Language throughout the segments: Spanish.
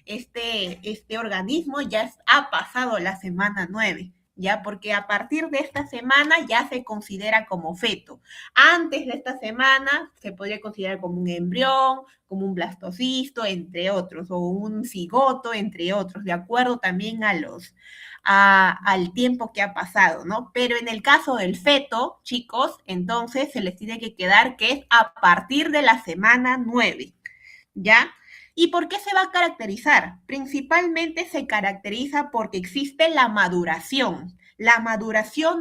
este organismo ya ha pasado la semana 9, ¿ya? Porque a partir de esta semana ya se considera como feto. Antes de esta semana se podría considerar como un embrión, como un blastocisto, entre otros, o un cigoto, entre otros, de acuerdo también al tiempo que ha pasado, ¿no? Pero en el caso del feto, chicos, entonces se les tiene que quedar que es a partir de la semana 9, ¿ya? ¿Y por qué se va a caracterizar? Principalmente se caracteriza porque existe la maduración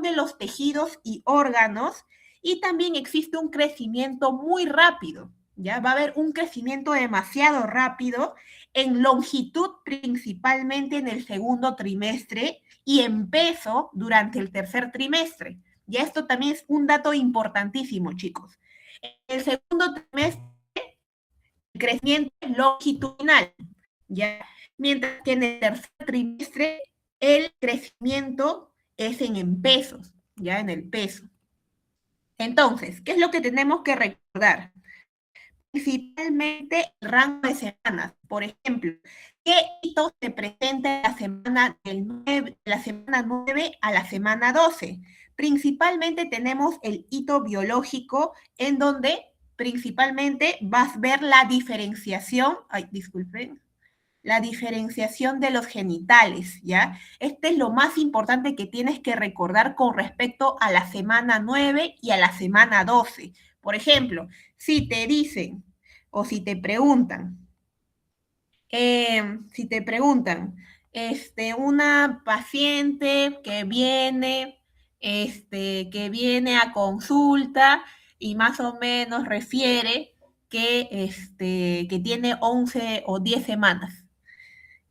de los tejidos y órganos, y también existe un crecimiento muy rápido, ¿ya? Va a haber un crecimiento demasiado rápido en longitud, principalmente en el segundo trimestre, y en peso durante el tercer trimestre. Y esto también es un dato importantísimo, chicos. En el segundo trimestre el crecimiento es longitudinal, ¿ya? Mientras que en el tercer trimestre el crecimiento es en pesos, ¿ya? En el peso. Entonces, ¿qué es lo que tenemos que recordar? Principalmente el rango de semanas. Por ejemplo, ¿qué hito se presenta en la semana, la semana 9 a la semana 12? Principalmente tenemos el hito biológico, en donde principalmente vas a ver la diferenciación, ay, disculpen, la diferenciación de los genitales, ¿ya? Este es lo más importante que tienes que recordar con respecto a la semana 9 y a la semana 12. Por ejemplo, si te dicen o si te preguntan, una paciente que viene a consulta y más o menos refiere que tiene 11 o 10 semanas.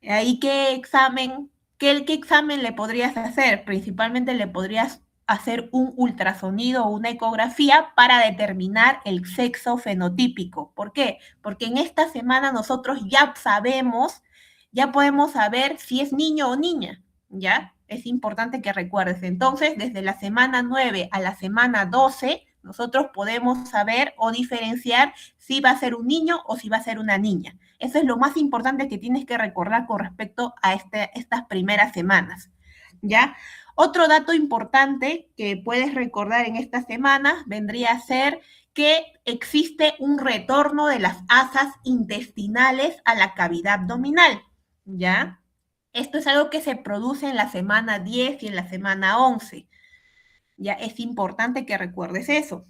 Ahí, qué examen le podrías hacer? Principalmente le podrías hacer un ultrasonido o una ecografía para determinar el sexo fenotípico. ¿Por qué? Porque en esta semana nosotros ya sabemos, ya podemos saber si es niño o niña, ¿ya? Es importante que recuerdes. Entonces, desde la semana 9 a la semana 12, nosotros podemos saber o diferenciar si va a ser un niño o si va a ser una niña. Eso es lo más importante que tienes que recordar con respecto a estas primeras semanas, ¿ya? Otro dato importante que puedes recordar en estas semanas vendría a ser que existe un retorno de las asas intestinales a la cavidad abdominal, ¿ya? Esto es algo que se produce en la semana 10 y en la semana 11. Ya es importante que recuerdes eso,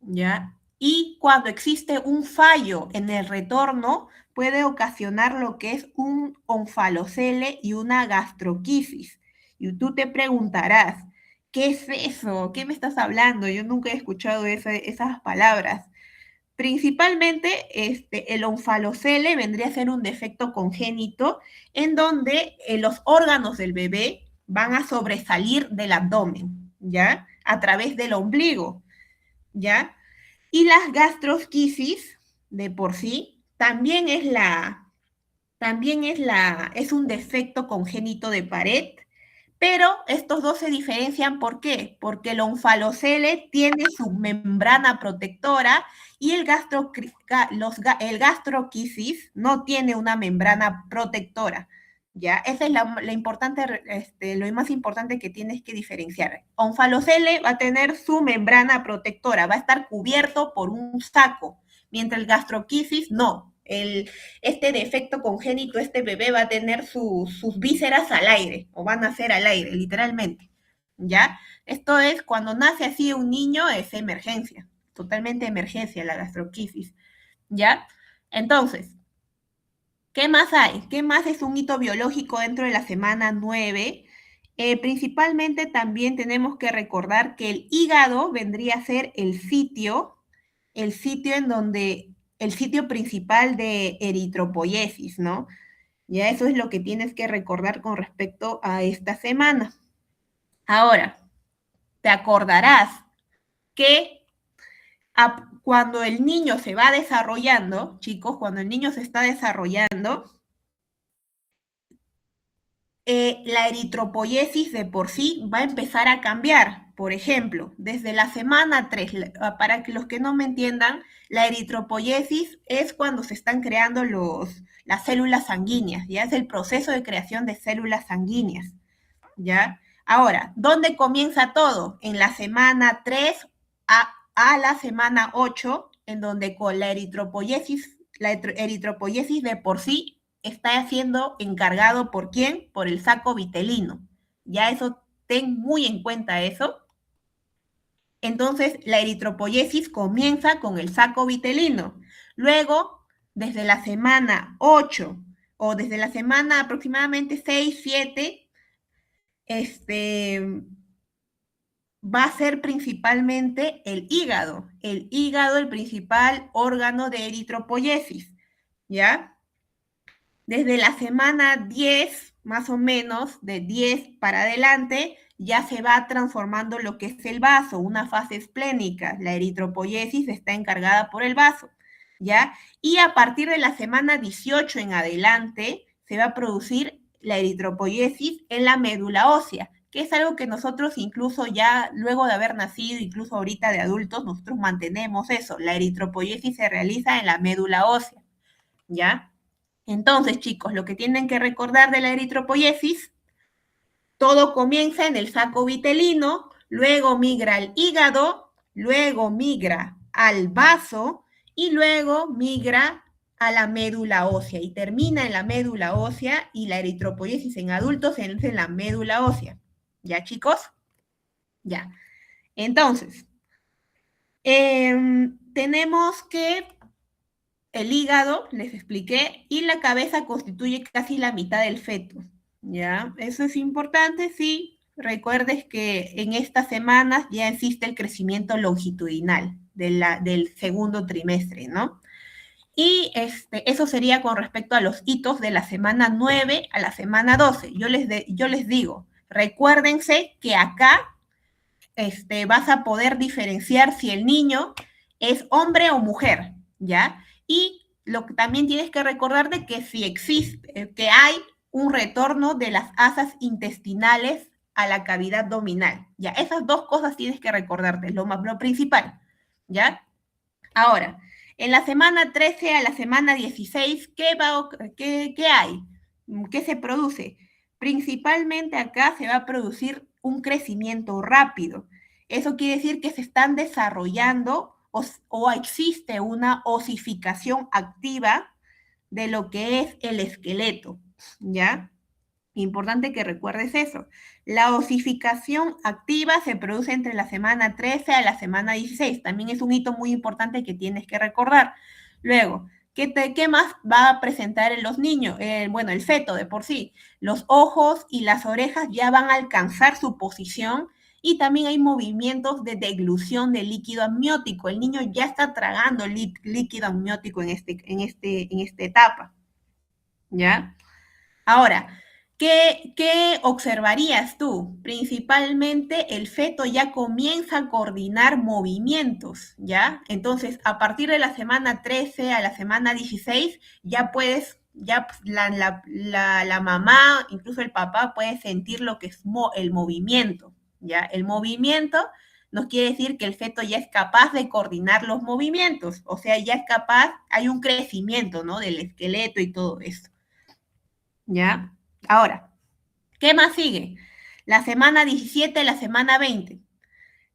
¿ya? Y cuando existe un fallo en el retorno, puede ocasionar lo que es un onfalocele y una gastroquisis. Y tú te preguntarás, ¿qué es eso? ¿Qué me estás hablando? Yo nunca he escuchado esas palabras. Principalmente, el onfalocele vendría a ser un defecto congénito en donde los órganos del bebé van a sobresalir del abdomen, ¿ya? A través del ombligo, ¿ya? Y las gastrosquisis, de por sí, es un defecto congénito de pared, pero estos dos se diferencian. ¿Por qué? Porque el onfalocele tiene su membrana protectora y el gastroquisis no tiene una membrana protectora. ¿Ya? Esa es lo más importante que tienes que diferenciar. Onfalocele va a tener su membrana protectora, va a estar cubierto por un saco, mientras el gastroquisis no. Este defecto congénito, este bebé va a tener sus vísceras al aire, o van a ser al aire, literalmente, ¿ya? Esto es, cuando nace así un niño, es emergencia, totalmente emergencia la gastroquisis, ¿ya? Entonces, ¿qué más hay? ¿Qué más es un hito biológico dentro de la semana 9? Principalmente también tenemos que recordar que el hígado vendría a ser el sitio en donde, el sitio principal de eritropoyesis, ¿no? Ya eso es lo que tienes que recordar con respecto a esta semana. Ahora, te acordarás que cuando el niño se va desarrollando, chicos, cuando el niño se está desarrollando, la eritropoyesis de por sí va a empezar a cambiar. por ejemplo, desde la semana 3, para que los que no me entiendan, la eritropoyesis es cuando se están creando las células sanguíneas, ya es el proceso de creación de células sanguíneas, ¿ya? Ahora, ¿dónde comienza todo? En la semana 3 a la semana 8, en donde con la eritropoyesis de por sí está siendo encargado por quién? Por el saco vitelino. Ya eso, ten muy en cuenta eso. Entonces, la eritropoyesis comienza con el saco vitelino. Luego, desde la semana 8 o desde la semana aproximadamente 6, 7, este, va a ser principalmente el hígado. El hígado, el principal órgano de eritropoyesis, ¿ya? Desde la semana 10, más o menos, de 10 para adelante, ya se va transformando lo que es el vaso, una fase esplénica. La eritropoyesis está encargada por el vaso, ¿ya? Y a partir de la semana 18 en adelante, se va a producir la eritropoyesis en la médula ósea, que es algo que nosotros incluso ya luego de haber nacido, incluso ahorita de adultos, nosotros mantenemos eso. La eritropoyesis se realiza en la médula ósea, ¿ya? Entonces, chicos, lo que tienen que recordar de la eritropoyesis, todo comienza en el saco vitelino, luego migra al hígado, luego migra al vaso y luego migra a la médula ósea y termina en la médula ósea y la eritropoyesis en adultos es en la médula ósea. ¿Ya, chicos? Ya. Entonces, tenemos que el hígado, les expliqué, y la cabeza constituye casi la mitad del feto, ¿ya? Eso es importante, sí. Recuerdes que en estas semanas ya existe el crecimiento longitudinal del segundo trimestre, ¿no? Y eso sería con respecto a los hitos de la semana 9 a la semana 12. Yo les digo, recuérdense que acá vas a poder diferenciar si el niño es hombre o mujer, ¿ya? Y lo que también tienes que recordar de que si existe, que hay un retorno de las asas intestinales a la cavidad abdominal, ¿ya? Esas dos cosas tienes que recordarte, lo principal, ¿ya? Ahora, en la semana 13 a la semana 16, ¿qué hay? ¿Qué se produce? Principalmente acá se va a producir un crecimiento rápido. Eso quiere decir que se están desarrollando o existe una osificación activa de lo que es el esqueleto, ¿ya? Importante que recuerdes eso. La osificación activa se produce entre la semana 13 a la semana 16. También es un hito muy importante que tienes que recordar. Luego, ¿qué más va a presentar en los niños? Bueno, el feto de por sí. Los ojos y las orejas ya van a alcanzar su posición y también hay movimientos de deglución de líquido amniótico. El niño ya está tragando líquido amniótico en esta etapa. ¿Ya? Ahora, ¿qué observarías tú? Principalmente el feto ya comienza a coordinar movimientos, ¿ya? Entonces, a partir de la semana 13 a la semana 16, ya puedes, ya la mamá, incluso el papá, puede sentir lo que es el movimiento, ¿ya? El movimiento nos quiere decir que el feto ya es capaz de coordinar los movimientos, o sea, ya es capaz, hay un crecimiento, ¿no? Del esqueleto y todo eso. ¿Ya? Ahora, ¿qué más sigue? La semana 17, la semana 20.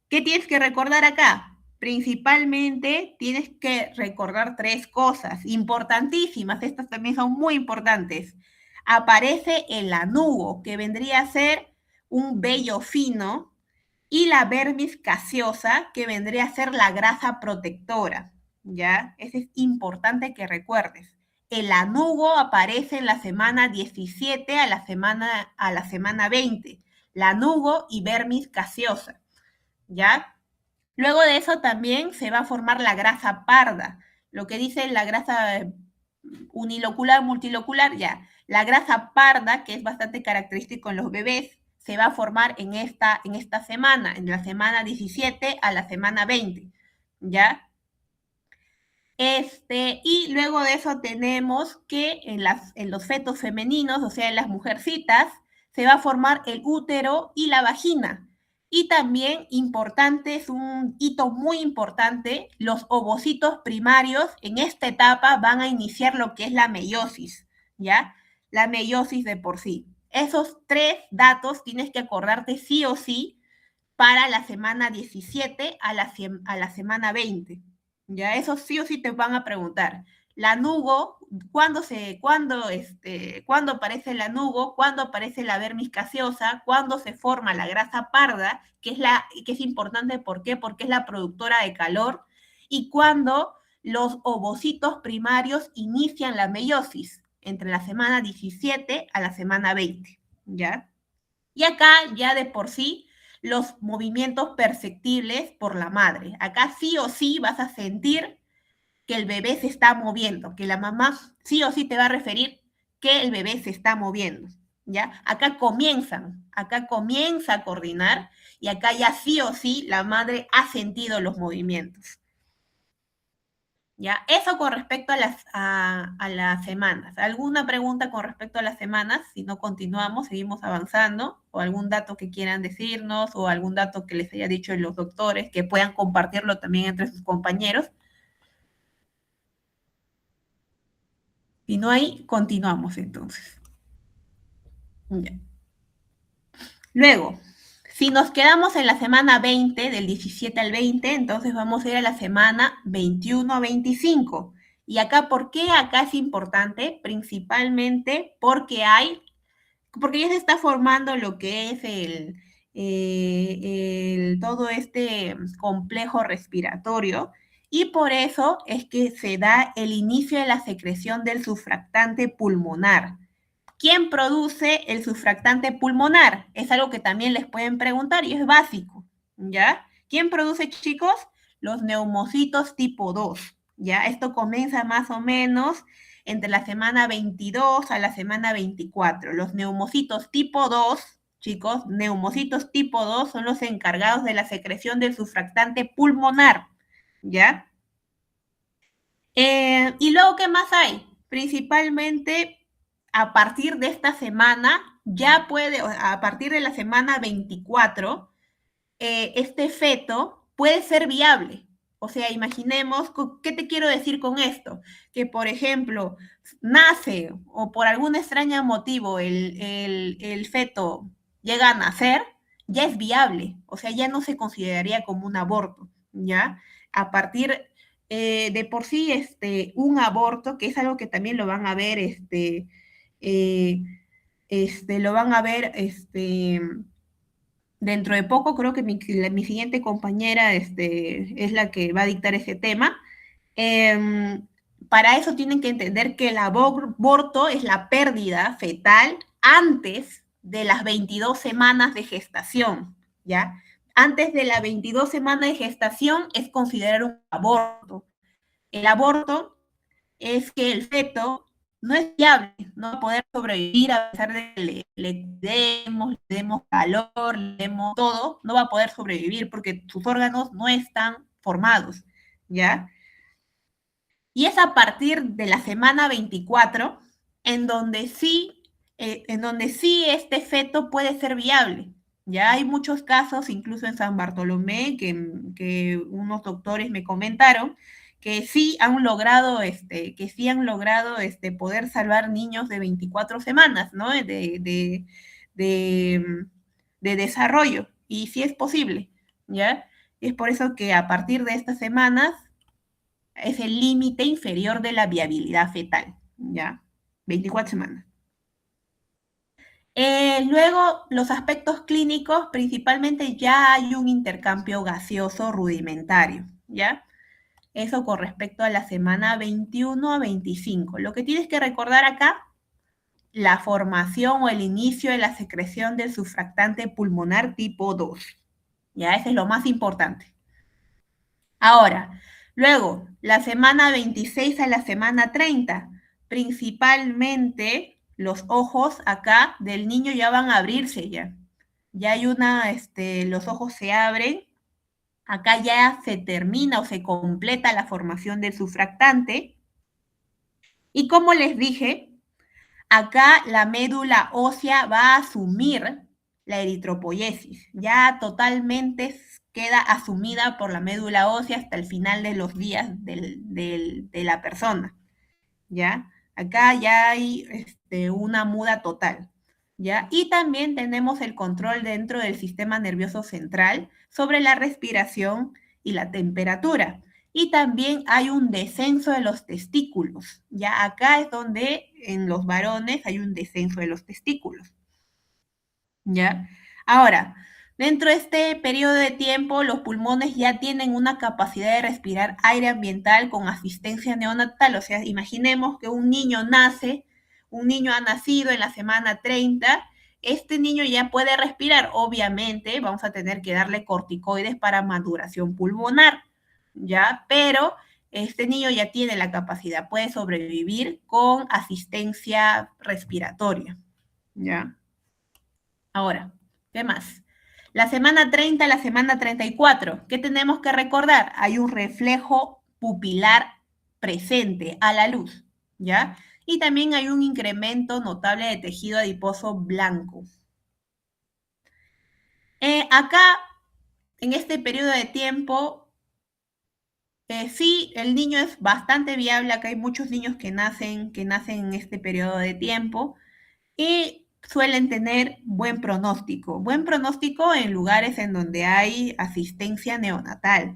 ¿Qué tienes que recordar acá? Principalmente tienes que recordar tres cosas importantísimas, estas también son muy importantes. Aparece el anugo, que vendría a ser un vello fino, y la vermis caseosa, que vendría a ser la grasa protectora, ¿ya? Eso es importante que recuerdes. El anugo aparece en la semana 17 a la semana 20. Lanugo y vermis caseosa, ¿ya? Luego de eso también se va a formar la grasa parda, lo que dice la grasa unilocular, multilocular, ya. La grasa parda, que es bastante característico en los bebés, se va a formar en esta semana, en la semana 17 a la semana 20, ¿ya? Y luego de eso tenemos que en los fetos femeninos, o sea, en las mujercitas, se va a formar el útero y la vagina. Y también importante, es un hito muy importante, los ovocitos primarios en esta etapa van a iniciar lo que es la meiosis, ¿ya? La meiosis de por sí. Esos tres datos tienes que acordarte sí o sí para la semana 17 a la semana 20. Ya, eso sí o sí te van a preguntar. La nugo, ¿cuándo aparece la nugo? ¿Cuándo aparece la vermis caseosa? ¿Cuándo se forma la grasa parda? Que es importante, ¿por qué? Porque es la productora de calor. Y cuándo los ovocitos primarios inician la meiosis, entre la semana 17 a la semana 20. ¿Ya? Y acá ya de por sí los movimientos perceptibles por la madre. Acá sí o sí vas a sentir que el bebé se está moviendo, que la mamá sí o sí te va a referir que el bebé se está moviendo. ¿Ya? Acá comienza a coordinar y acá ya sí o sí la madre ha sentido los movimientos. ¿Ya? Eso con respecto a las semanas. ¿Alguna pregunta con respecto a las semanas? Si no continuamos, seguimos avanzando, o algún dato que quieran decirnos, o algún dato que les haya dicho los doctores, que puedan compartirlo también entre sus compañeros. Si no hay, continuamos entonces. Ya. Luego, si nos quedamos en la semana 20, del 17 al 20, entonces vamos a ir a la semana 21 a 25. Y acá, ¿por qué acá es importante? Principalmente porque ya se está formando lo que es todo este complejo respiratorio, y por eso es que se da el inicio de la secreción del surfactante pulmonar. ¿Quién produce el surfactante pulmonar? Es algo que también les pueden preguntar y es básico, ¿ya? ¿Quién produce, chicos? Los neumocitos tipo 2, ¿ya? Esto comienza más o menos entre la semana 22 a la semana 24. Los neumocitos tipo 2, chicos, neumocitos tipo 2 son los encargados de la secreción del surfactante pulmonar, ¿ya? Y luego, ¿qué más hay? Principalmente a partir de esta semana, a partir de la semana 24, este feto puede ser viable. O sea, imaginemos, ¿qué te quiero decir con esto? Que, por ejemplo, nace o por algún extraño motivo el feto llega a nacer, ya es viable. O sea, ya no se consideraría como un aborto, ¿ya? A partir de por sí, un aborto, que es algo que también lo van a ver, eh, lo van a ver, dentro de poco. Creo que mi siguiente compañera es la que va a dictar ese tema. Eh, para eso tienen que entender que el aborto es la pérdida fetal antes de las 22 semanas de gestación, ¿ya? Antes de las 22 semanas de gestación es considerado un aborto. El aborto es que el feto no es viable, no va a poder sobrevivir a pesar de que le demos calor, le demos todo, no va a poder sobrevivir porque sus órganos no están formados, ¿ya? Y es a partir de la semana 24 en donde sí este feto puede ser viable. Ya hay muchos casos, incluso en San Bartolomé, que unos doctores me comentaron que sí han logrado, poder salvar niños de 24 semanas, ¿no? De, de desarrollo. Y sí es posible, ¿ya? Es por eso que a partir de estas semanas es el límite inferior de la viabilidad fetal, ¿ya? 24 semanas. Luego, los aspectos clínicos, principalmente ya hay un intercambio gaseoso rudimentario, ¿ya? Eso con respecto a la semana 21 a 25. Lo que tienes que recordar acá, la formación o el inicio de la secreción del surfactante pulmonar tipo 2. Ya, ese es lo más importante. Ahora, luego, la semana 26 a la semana 30, principalmente los ojos acá del niño ya van a abrirse ya. Ya hay los ojos se abren, acá ya se termina o se completa la formación del surfactante. Y como les dije, acá la médula ósea va a asumir la eritropoyesis. Ya totalmente queda asumida por la médula ósea hasta el final de los días de la persona. ¿Ya? Acá ya hay una muda total, ¿ya? Y también tenemos el control dentro del sistema nervioso central sobre la respiración y la temperatura. Y también hay un descenso de los testículos, ¿ya? Acá es donde en los varones hay un descenso de los testículos, ¿ya? Ahora, dentro de este periodo de tiempo, los pulmones ya tienen una capacidad de respirar aire ambiental con asistencia neonatal. O sea, imaginemos que un niño nace, un niño ha nacido en la semana 30, este niño ya puede respirar. Obviamente, vamos a tener que darle corticoides para maduración pulmonar, ¿ya? Pero este niño ya tiene la capacidad, puede sobrevivir con asistencia respiratoria, ¿ya? Ahora, ¿qué más? La semana 30, la semana 34, ¿qué tenemos que recordar? Hay un reflejo pupilar presente a la luz, ¿ya? Y también hay un incremento notable de tejido adiposo blanco. Acá, en este periodo de tiempo, sí, el niño es bastante viable. Acá hay muchos niños que nacen en este periodo de tiempo y suelen tener buen pronóstico en lugares en donde hay asistencia neonatal,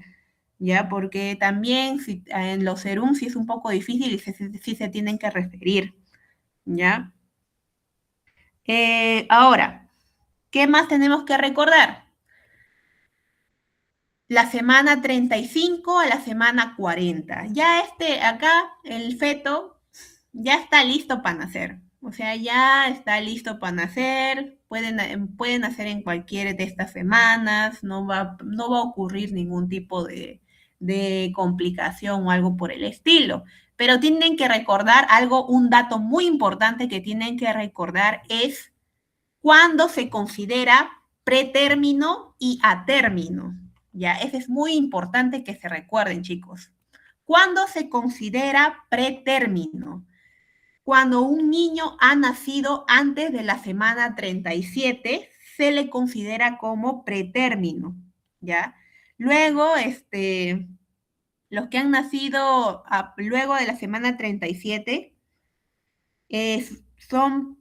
¿ya? Porque también en los SERUM sí es un poco difícil y sí se tienen que referir, ¿ya? Ahora, ¿qué más tenemos que recordar? La semana 35 a la semana 40. Ya acá, el feto ya está listo para nacer. O sea, ya está listo para nacer. Pueden nacer en cualquiera de estas semanas. No va a ocurrir ningún tipo de complicación o algo por el estilo. Pero tienen que recordar algo, un dato muy importante que tienen que recordar es cuando se considera pretérmino y atérmino. Ya, eso es muy importante que se recuerden, chicos. ¿Cuándo se considera pretérmino? Cuando un niño ha nacido antes de la semana 37, se le considera como pretérmino, ¿ya? Luego, los que han nacido luego de la semana 37 son,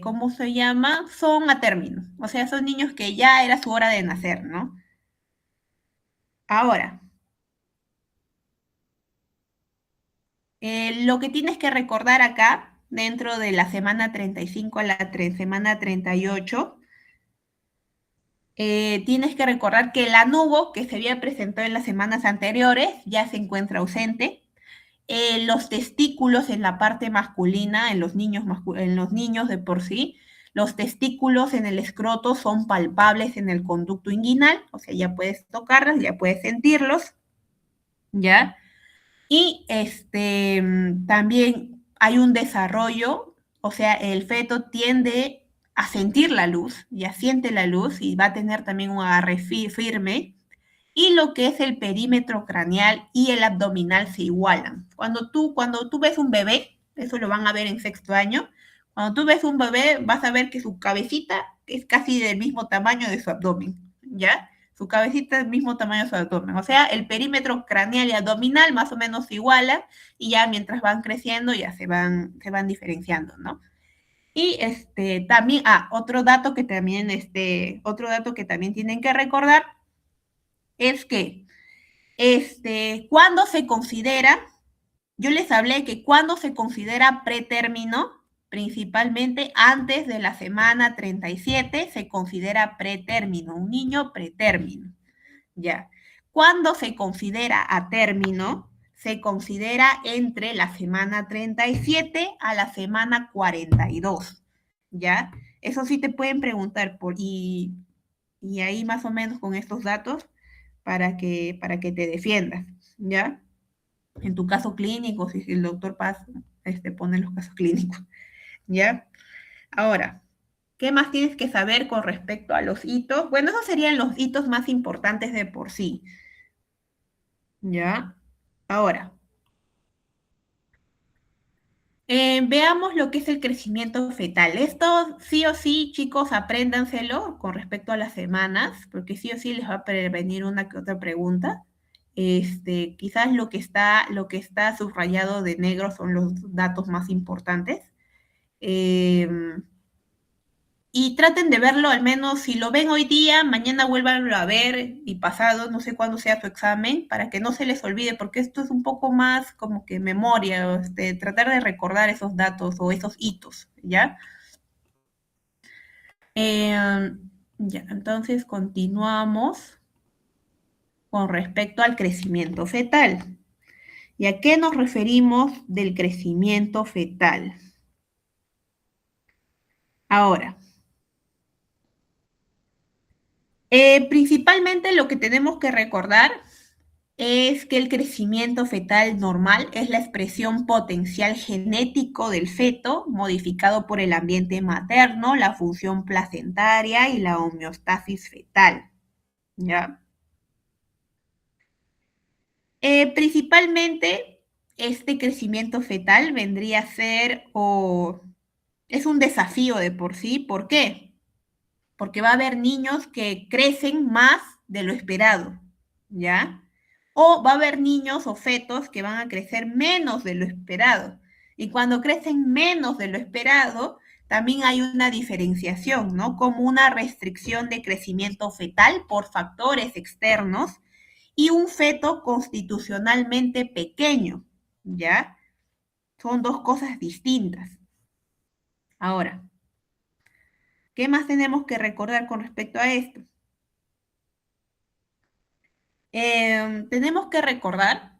¿cómo se llama? Son a término. O sea, son niños que ya era su hora de nacer, ¿no? Ahora, lo que tienes que recordar acá, dentro de la semana 35 a la semana 38, tienes que recordar que el anubo que se había presentado en las semanas anteriores ya se encuentra ausente. Los testículos en la parte masculina, en los niños de por sí, los testículos en el escroto son palpables en el conducto inguinal, o sea, ya puedes tocarlos, ya puedes sentirlos, ¿ya? Y también hay un desarrollo, o sea, el feto tiende a sentir la luz, ya siente la luz y va a tener también un agarre firme, y lo que es el perímetro craneal y el abdominal se igualan. Cuando tú ves un bebé, eso lo van a ver en sexto año, cuando tú ves un bebé vas a ver que su cabecita es casi del mismo tamaño de su abdomen, ¿ya? Su cabecita es del mismo tamaño de su abdomen. O sea, el perímetro craneal y abdominal más o menos se igualan y ya mientras van creciendo ya se van diferenciando, ¿no? Y también, otro dato que también tienen que recordar es que cuando se considera, yo les hablé que cuando se considera pretérmino, principalmente antes de la semana 37, se considera pretérmino, un niño pretérmino, ya. Cuando se considera a término, se considera entre la semana 37 a la semana 42, ¿ya? Eso sí te pueden preguntar y ahí más o menos con estos datos para que te defiendas, ¿ya? En tu caso clínico, si el doctor Paz pone los casos clínicos, ¿ya? Ahora, ¿qué más tienes que saber con respecto a los hitos? Bueno, esos serían los hitos más importantes de por sí, ¿ya? Ahora, Veamos lo que es el crecimiento fetal. Esto sí o sí, chicos, apréndanselo con respecto a las semanas, porque sí o sí les va a prevenir una que otra pregunta. Quizás lo que está subrayado de negro son los datos más importantes. Eh, y traten de verlo, al menos si lo ven hoy día, mañana vuélvanlo a ver y pasado, no sé cuándo sea su examen, para que no se les olvide, porque esto es un poco más como que memoria, o tratar de recordar esos datos o esos hitos, ¿ya? Eh, ya, entonces continuamos con respecto al crecimiento fetal. ¿Y a qué nos referimos del crecimiento fetal? Ahora, principalmente lo que tenemos que recordar es que el crecimiento fetal normal es la expresión potencial genético del feto modificado por el ambiente materno, la función placentaria y la homeostasis fetal, ¿ya? Principalmente, este crecimiento fetal vendría a ser o es un desafío de por sí. ¿Por qué? Porque va a haber niños que crecen más de lo esperado, ¿ya? O va a haber niños o fetos que van a crecer menos de lo esperado. Y cuando crecen menos de lo esperado, también hay una diferenciación, ¿no? Como una restricción de crecimiento fetal por factores externos y un feto constitucionalmente pequeño, ¿ya? Son dos cosas distintas. Ahora, ¿qué más tenemos que recordar con respecto a esto? Tenemos que recordar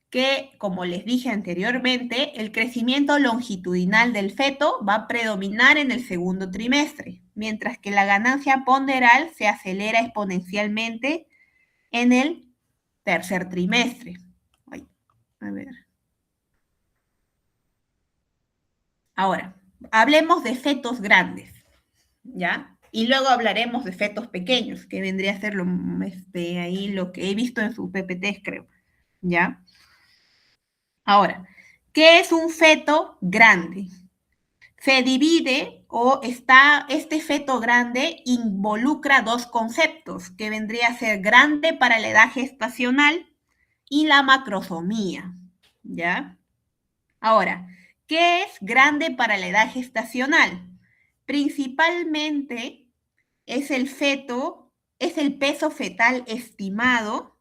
que, como les dije anteriormente, el crecimiento longitudinal del feto va a predominar en el segundo trimestre, mientras que la ganancia ponderal se acelera exponencialmente en el tercer trimestre. Ay, a ver. Ahora, hablemos de fetos grandes, ¿ya? Y luego hablaremos de fetos pequeños, que vendría a ser ahí lo que he visto en sus PPTs, creo, ¿ya? Ahora, ¿qué es un feto grande? Se divide o este feto grande involucra dos conceptos, que vendría a ser grande para la edad gestacional y la macrosomía, ¿ya? Ahora, ¿qué es grande para la edad gestacional? Principalmente es el peso fetal estimado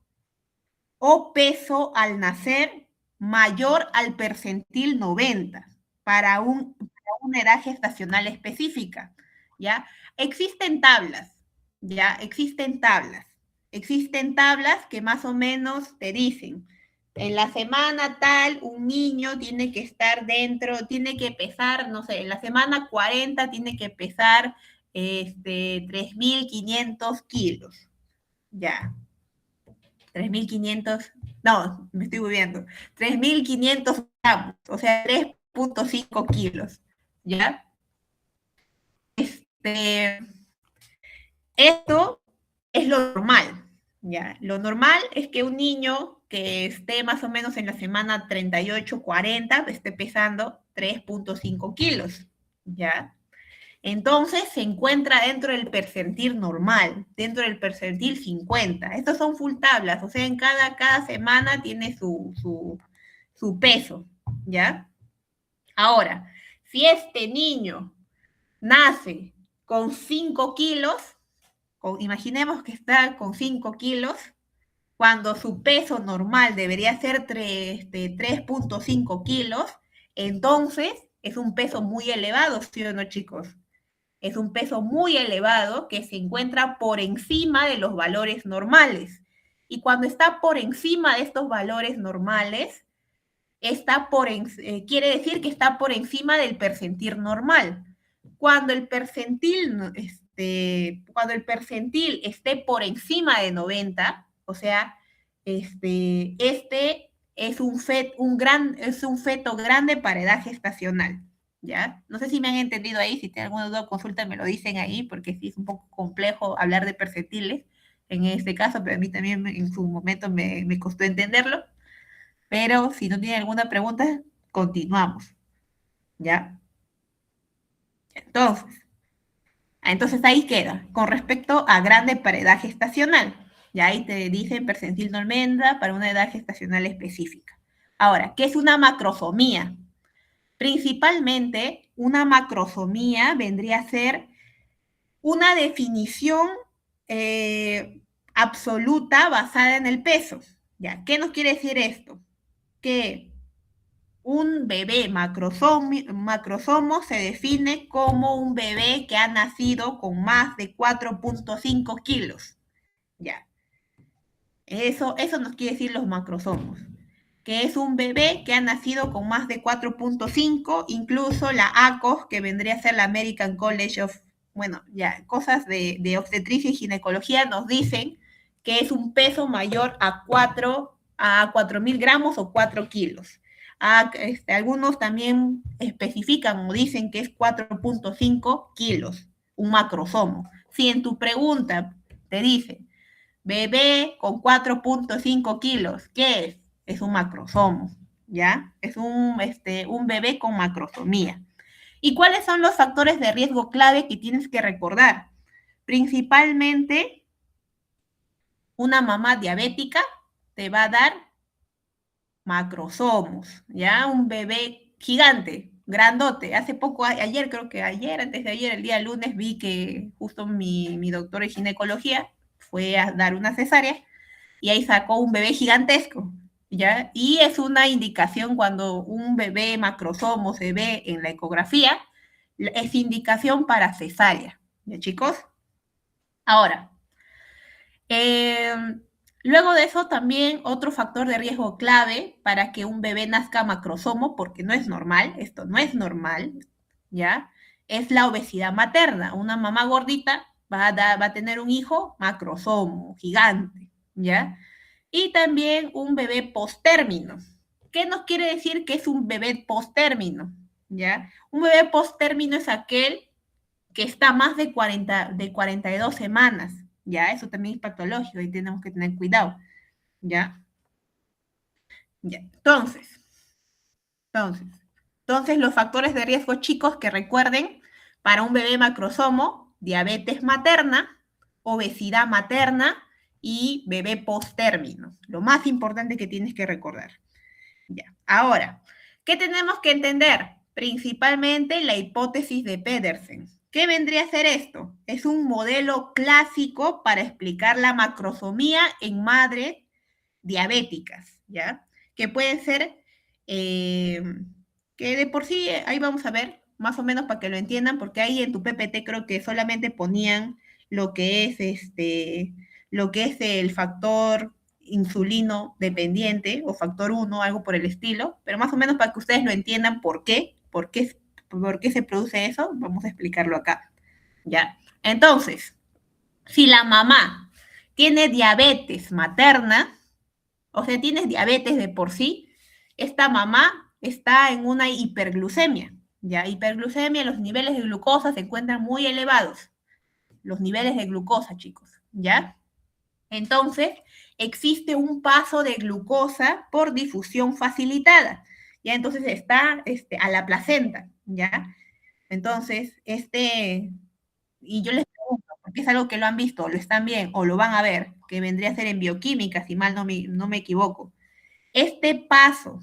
o peso al nacer mayor al percentil 90 para una edad gestacional específica, ¿ya? Existen tablas, ¿ya? Existen tablas que más o menos te dicen, en la semana tal, un niño tiene que estar dentro, tiene que pesar, no sé, en la semana 40 tiene que pesar 3.500 kilos, ya. 3.500, no, me estoy moviendo, 3.500 gramos, o sea, 3.5 kilos, ¿ya? Este, esto es lo normal, ¿ya? Lo normal es que un niño que esté más o menos en la semana 38, 40, esté pesando 3.5 kilos, ¿ya? Entonces se encuentra dentro del percentil normal, dentro del percentil 50. Estos son full tablas, o sea, en cada semana tiene su peso, ¿ya? Ahora, si este niño nace con 5 kilos, imaginemos que está con 5 kilos, cuando su peso normal debería ser 3.5 kilos, entonces es un peso muy elevado, ¿sí o no, chicos? Es un peso muy elevado que se encuentra por encima de los valores normales. Y cuando está por encima de estos valores normales, quiere decir que está por encima del percentil normal. Cuando el percentil, cuando el percentil esté por encima de 90, o sea, es un feto grande para edad gestacional. ¿Ya? No sé si me han entendido ahí, si tienen alguna duda o consulta me lo dicen ahí, porque sí es un poco complejo hablar de percentiles en este caso, pero a mí también en su momento me costó entenderlo. Pero si no tienen alguna pregunta, continuamos. ¿ya? Entonces ahí queda, con respecto a grande para edad gestacional. Ya ahí te dicen percentil de almendra para una edad gestacional específica. Ahora, ¿qué es una macrosomía? Principalmente, una macrosomía vendría a ser una definición absoluta basada en el peso. ¿Ya? ¿Qué nos quiere decir esto? Que un bebé macrosomo se define como un bebé que ha nacido con más de 4,5 kilos. Ya, eso nos quiere decir los macrosomos, que es un bebé que ha nacido con más de 4,5, incluso la ACOG, que vendría a ser la American College of, bueno, ya, cosas de obstetricia y ginecología, nos dicen que es un peso mayor a 4.000 gramos o 4 kilos. Algunos también especifican o dicen que es 4,5 kilos, un macrosomo. Si en tu pregunta te dice bebé con 4,5 kilos, ¿qué es? Es un macrosomo, ¿ya? Es un bebé con macrosomía. ¿Y cuáles son los factores de riesgo clave que tienes que recordar? Principalmente, una mamá diabética te va a dar macrosomos, ¿ya? Un bebé gigante, grandote. Hace poco, ayer, creo que ayer, antes de ayer, el día lunes, vi que justo mi doctor de ginecología fue a dar una cesárea y ahí sacó un bebé gigantesco, ¿ya? Y es una indicación cuando un bebé macrosomo se ve en la ecografía, es indicación para cesárea, ¿ya, chicos? Ahora, eh, luego de eso también otro factor de riesgo clave para que un bebé nazca macrosomo, porque no es normal, esto no es normal, ¿ya? Es la obesidad materna. Una mamá gordita va a tener un hijo macrosomo, gigante, ¿ya? Y también un bebé postérmino. ¿Qué nos quiere decir que es un bebé postérmino? ¿Ya? Un bebé postérmino es aquel que está más de 42 semanas, ¿ya? Eso también es patológico y tenemos que tener cuidado, ¿ya? ¿Ya? Entonces, entonces los factores de riesgo chicos que recuerden para un bebé macrosomo, diabetes materna, obesidad materna y bebé postérmino. Lo más importante que tienes que recordar. Ya. Ahora, ¿qué tenemos que entender? Principalmente la hipótesis de Pedersen. ¿Qué vendría a ser esto? Es un modelo clásico para explicar la macrosomía en madres diabéticas, ¿ya? Que pueden ser, eh, que de por sí, ahí vamos a ver, más o menos para que lo entiendan, porque ahí en tu PPT creo que solamente ponían lo que es lo que es el factor insulino dependiente o factor uno, algo por el estilo, pero más o menos para que ustedes lo entiendan por qué se produce eso, vamos a explicarlo acá, ¿ya? Entonces, si la mamá tiene diabetes materna, o sea, tienes diabetes de por sí, esta mamá está en una hiperglucemia, ¿ya? Hiperglucemia, los niveles de glucosa se encuentran muy elevados, los niveles de glucosa, chicos, ¿ya? Entonces, existe un paso de glucosa por difusión facilitada, ¿ya? Entonces está a la placenta, ¿ya? Entonces, y yo les pregunto, porque es algo que lo han visto, lo están bien o lo van a ver, que vendría a ser en bioquímica, si mal no me equivoco. Este paso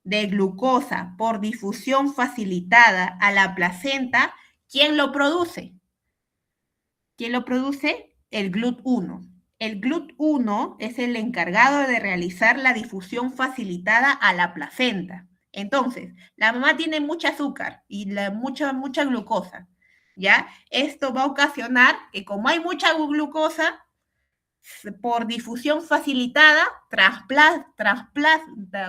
de glucosa por difusión facilitada a la placenta, ¿quién lo produce? ¿Quién lo produce? El GLUT1. El GLUT1 es el encargado de realizar la difusión facilitada a la placenta. Entonces, la mamá tiene mucho azúcar y mucha glucosa, ¿ya? Esto va a ocasionar que como hay mucha glucosa, por difusión facilitada,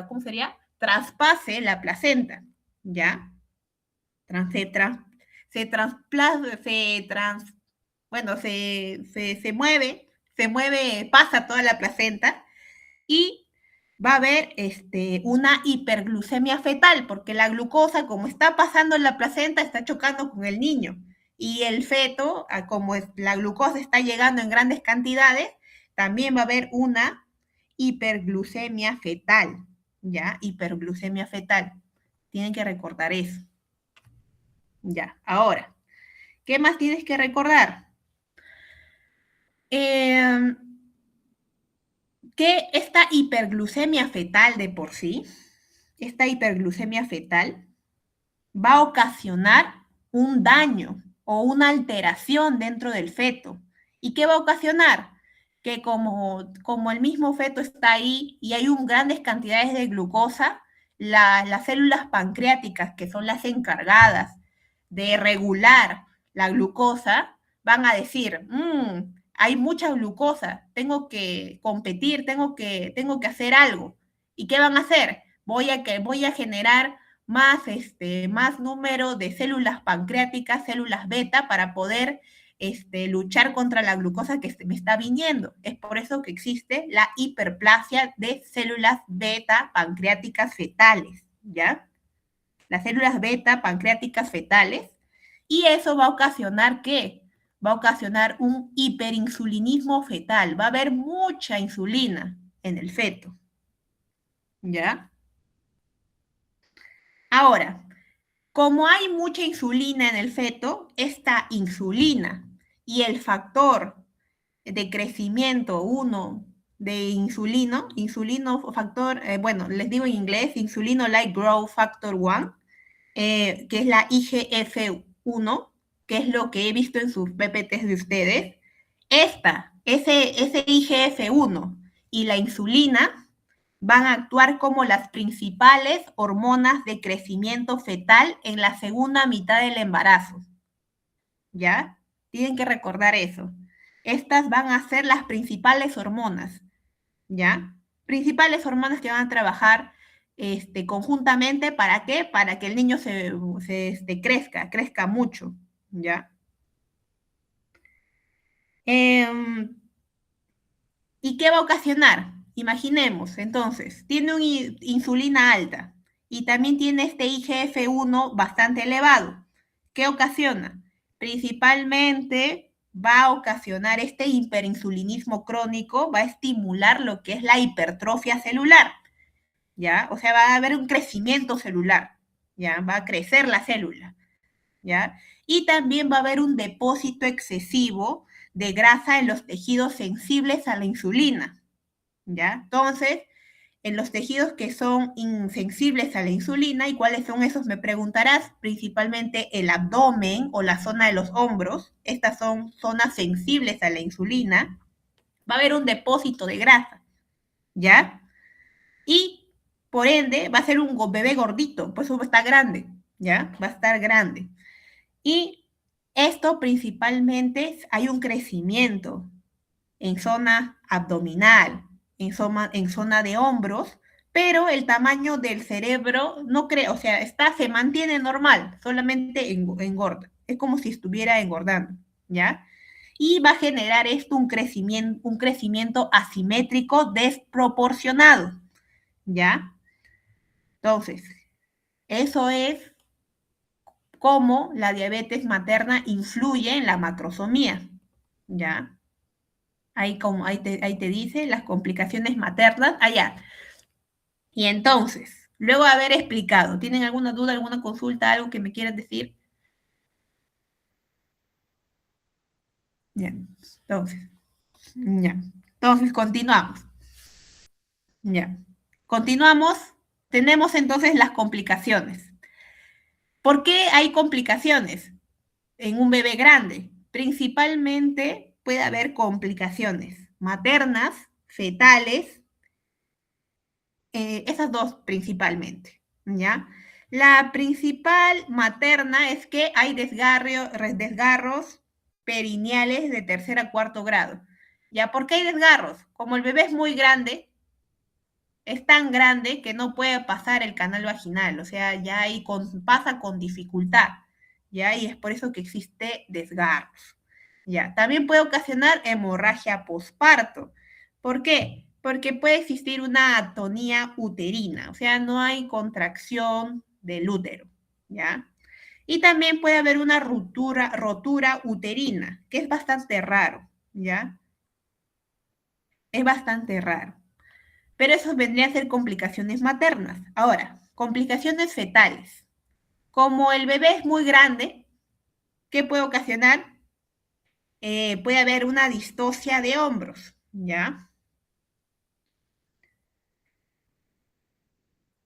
¿cómo sería? Traspase la placenta, ¿ya? Trans, se, trans, se trasplaza, bueno, se mueve, pasa toda la placenta y va a haber una hiperglucemia fetal, porque la glucosa, como está pasando en la placenta, está chocando con el niño. Y el feto, como la glucosa está llegando en grandes cantidades, también va a haber una hiperglucemia fetal, ¿ya? Hiperglucemia fetal. Tienen que recordar eso, Ya, ahora, ¿qué más tienes que recordar? Eh, que esta hiperglucemia fetal de por sí, esta hiperglucemia fetal, va a ocasionar un daño o una alteración dentro del feto. ¿Y qué va a ocasionar? Que como el mismo feto está ahí y hay grandes cantidades de glucosa, las células pancreáticas, que son las encargadas de regular la glucosa, van a decir, hay mucha glucosa, tengo que competir, tengo que hacer algo. ¿Y qué van a hacer? Voy a generar más número de células pancreáticas, células beta, para poder luchar contra la glucosa que me está viniendo. Es por eso que existe la hiperplasia de células beta pancreáticas fetales, ¿ya? Las células beta pancreáticas fetales. Y eso va a ocasionar ¿qué? Va a ocasionar un hiperinsulinismo fetal. Va a haber mucha insulina en el feto, ¿ya? Ahora, como hay mucha insulina en el feto, esta insulina y el factor de crecimiento uno de insulino factor, bueno, les digo en inglés, insulino like growth factor 1, que es la IGF-1, que es lo que he visto en sus PPTs de ustedes. Ese IGF-1 y la insulina van a actuar como las principales hormonas de crecimiento fetal en la segunda mitad del embarazo, ¿ya? Tienen que recordar eso. Estas van a ser las principales hormonas, ¿ya? Principales hormonas que van a trabajar conjuntamente, ¿para qué? Para que el niño crezca mucho, ¿ya? Eh, ¿Y qué va a ocasionar? Imaginemos, entonces, tiene una insulina alta y también tiene este IGF-1 bastante elevado. ¿Qué ocasiona? Principalmente va a ocasionar este hiperinsulinismo crónico, va a estimular lo que es la hipertrofia celular, ¿ya? O sea, va a haber un crecimiento celular, ¿ya? Va a crecer la célula, ¿ya? Y también va a haber un depósito excesivo de grasa en los tejidos sensibles a la insulina, ¿ya? Entonces, en los tejidos que son insensibles a la insulina, ¿y cuáles son esos? Me preguntarás, principalmente el abdomen o la zona de los hombros, estas son zonas sensibles a la insulina, va a haber un depósito de grasa, ¿ya? Y por ende va a ser un bebé gordito, pues eso va a estar grande, ¿ya? Va a estar grande. Y esto principalmente hay un crecimiento en zona abdominal, en zona de hombros, pero el tamaño del cerebro no creo, o sea, se mantiene normal, solamente engorda. Es como si estuviera engordando, ¿ya? Y va a generar esto un crecimiento asimétrico desproporcionado, ¿ya? Entonces, eso es cómo la diabetes materna influye en la macrosomía, ¿ya? Ahí te dice las complicaciones maternas, allá. Y entonces, luego de haber explicado, ¿tienen alguna duda, alguna consulta, algo que me quieran decir? Ya, entonces, ya. Entonces, continuamos. Ya. Continuamos. Tenemos entonces las complicaciones. ¿Por qué hay complicaciones en un bebé grande? Principalmente puede haber complicaciones maternas, fetales, esas dos principalmente, ¿ya? La principal materna es que hay desgarros perineales de tercer a cuarto grado. ¿Ya? ¿Por qué hay desgarros? Como el bebé es muy grande, es tan grande que no puede pasar el canal vaginal, o sea, pasa con dificultad, ¿ya? Y es por eso que existe desgarros, ¿ya? También puede ocasionar hemorragia posparto. ¿Por qué? Porque puede existir una atonía uterina, o sea, no hay contracción del útero, ¿ya? Y también puede haber una rotura uterina, que es bastante raro, ¿ya? Es bastante raro. Pero eso vendría a ser complicaciones maternas. Ahora, complicaciones fetales. Como el bebé es muy grande, ¿qué puede ocasionar? Puede haber una distocia de hombros, ¿ya?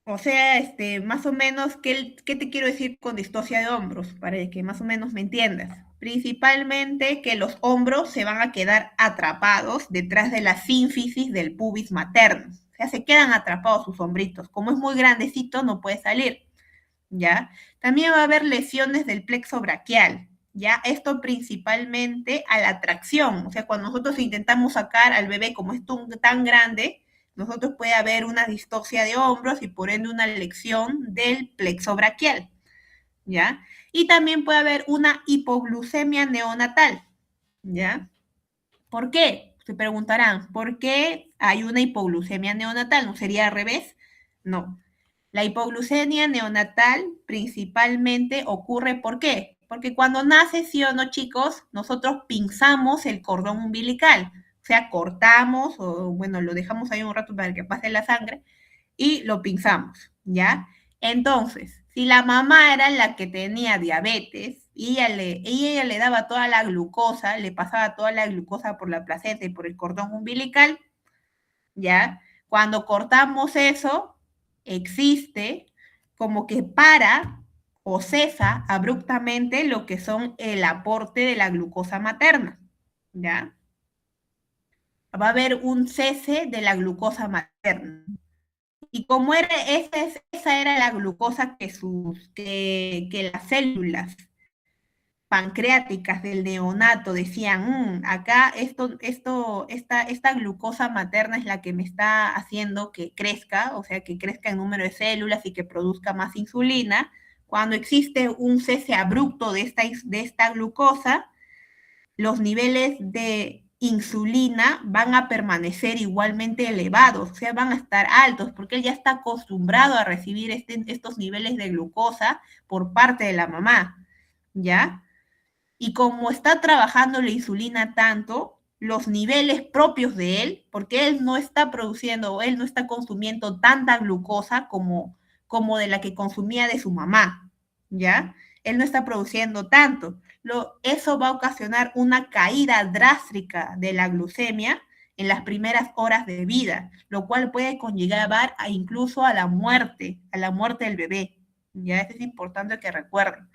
O sea, más o menos, ¿qué te quiero decir con distocia de hombros? Para que más o menos me entiendas. Principalmente que los hombros se van a quedar atrapados detrás de la sínfisis del pubis materno. O sea, se quedan atrapados sus hombritos. Como es muy grandecito, no puede salir. ¿Ya? También va a haber lesiones del plexo braquial, ¿ya? Esto principalmente a la tracción, o sea, cuando nosotros intentamos sacar al bebé como es tan grande, nosotros puede haber una distocia de hombros y por ende una lesión del plexo braquial, ¿ya? Y también puede haber una hipoglucemia neonatal, ¿ya? ¿Por qué? Se preguntarán, ¿por qué hay una hipoglucemia neonatal? ¿No sería al revés? No. La hipoglucemia neonatal principalmente ocurre, ¿por qué? Porque cuando nace, sí o no, chicos, nosotros pinzamos el cordón umbilical, o sea, cortamos o, bueno, lo dejamos ahí un rato para que pase la sangre y lo pinzamos, ¿ya? Entonces, si la mamá era la que tenía diabetes y ella le daba toda la glucosa, le pasaba toda la glucosa por la placenta y por el cordón umbilical, ¿ya? Cuando cortamos eso, existe como que para o cesa abruptamente lo que son el aporte de la glucosa materna, ¿ya? Va a haber un cese de la glucosa materna. Y como esa era la glucosa que las células pancreáticas del neonato decían, acá esta glucosa materna es la que me está haciendo que crezca, o sea, que crezca el número de células y que produzca más insulina. Cuando existe un cese abrupto de esta glucosa, los niveles de insulina van a permanecer igualmente elevados, o sea, van a estar altos, porque él ya está acostumbrado a recibir estos niveles de glucosa por parte de la mamá, ¿ya? Y como está trabajando la insulina tanto, los niveles propios de él, porque él no está produciendo o él no está consumiendo tanta glucosa como de la que consumía de su mamá, ¿ya? Él no está produciendo tanto. Eso va a ocasionar una caída drástica de la glucemia en las primeras horas de vida, lo cual puede conllevar incluso a la muerte del bebé. Ya, eso es importante que recuerden.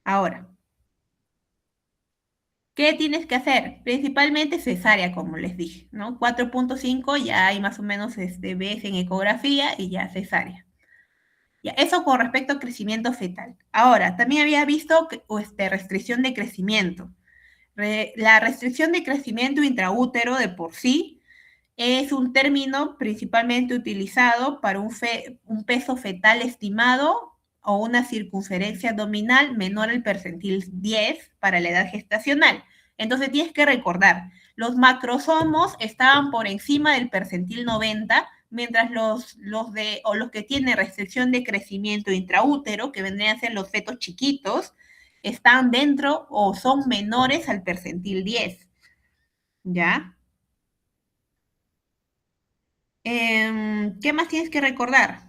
Ahora, ¿qué tienes que hacer? Principalmente cesárea, como les dije, ¿no? 4.5 ya hay más o menos ves en ecografía y ya cesárea. Ya, eso con respecto a crecimiento fetal. Ahora, también había visto restricción de crecimiento. La restricción de crecimiento intraútero de por sí es un término principalmente utilizado para un peso fetal estimado o una circunferencia abdominal menor al percentil 10 para la edad gestacional. Entonces tienes que recordar, los macrosomos estaban por encima del percentil 90, mientras los que tienen restricción de crecimiento intraútero, que vendrían a ser los fetos chiquitos, están dentro o son menores al percentil 10. ¿Ya? ¿Qué más tienes que recordar?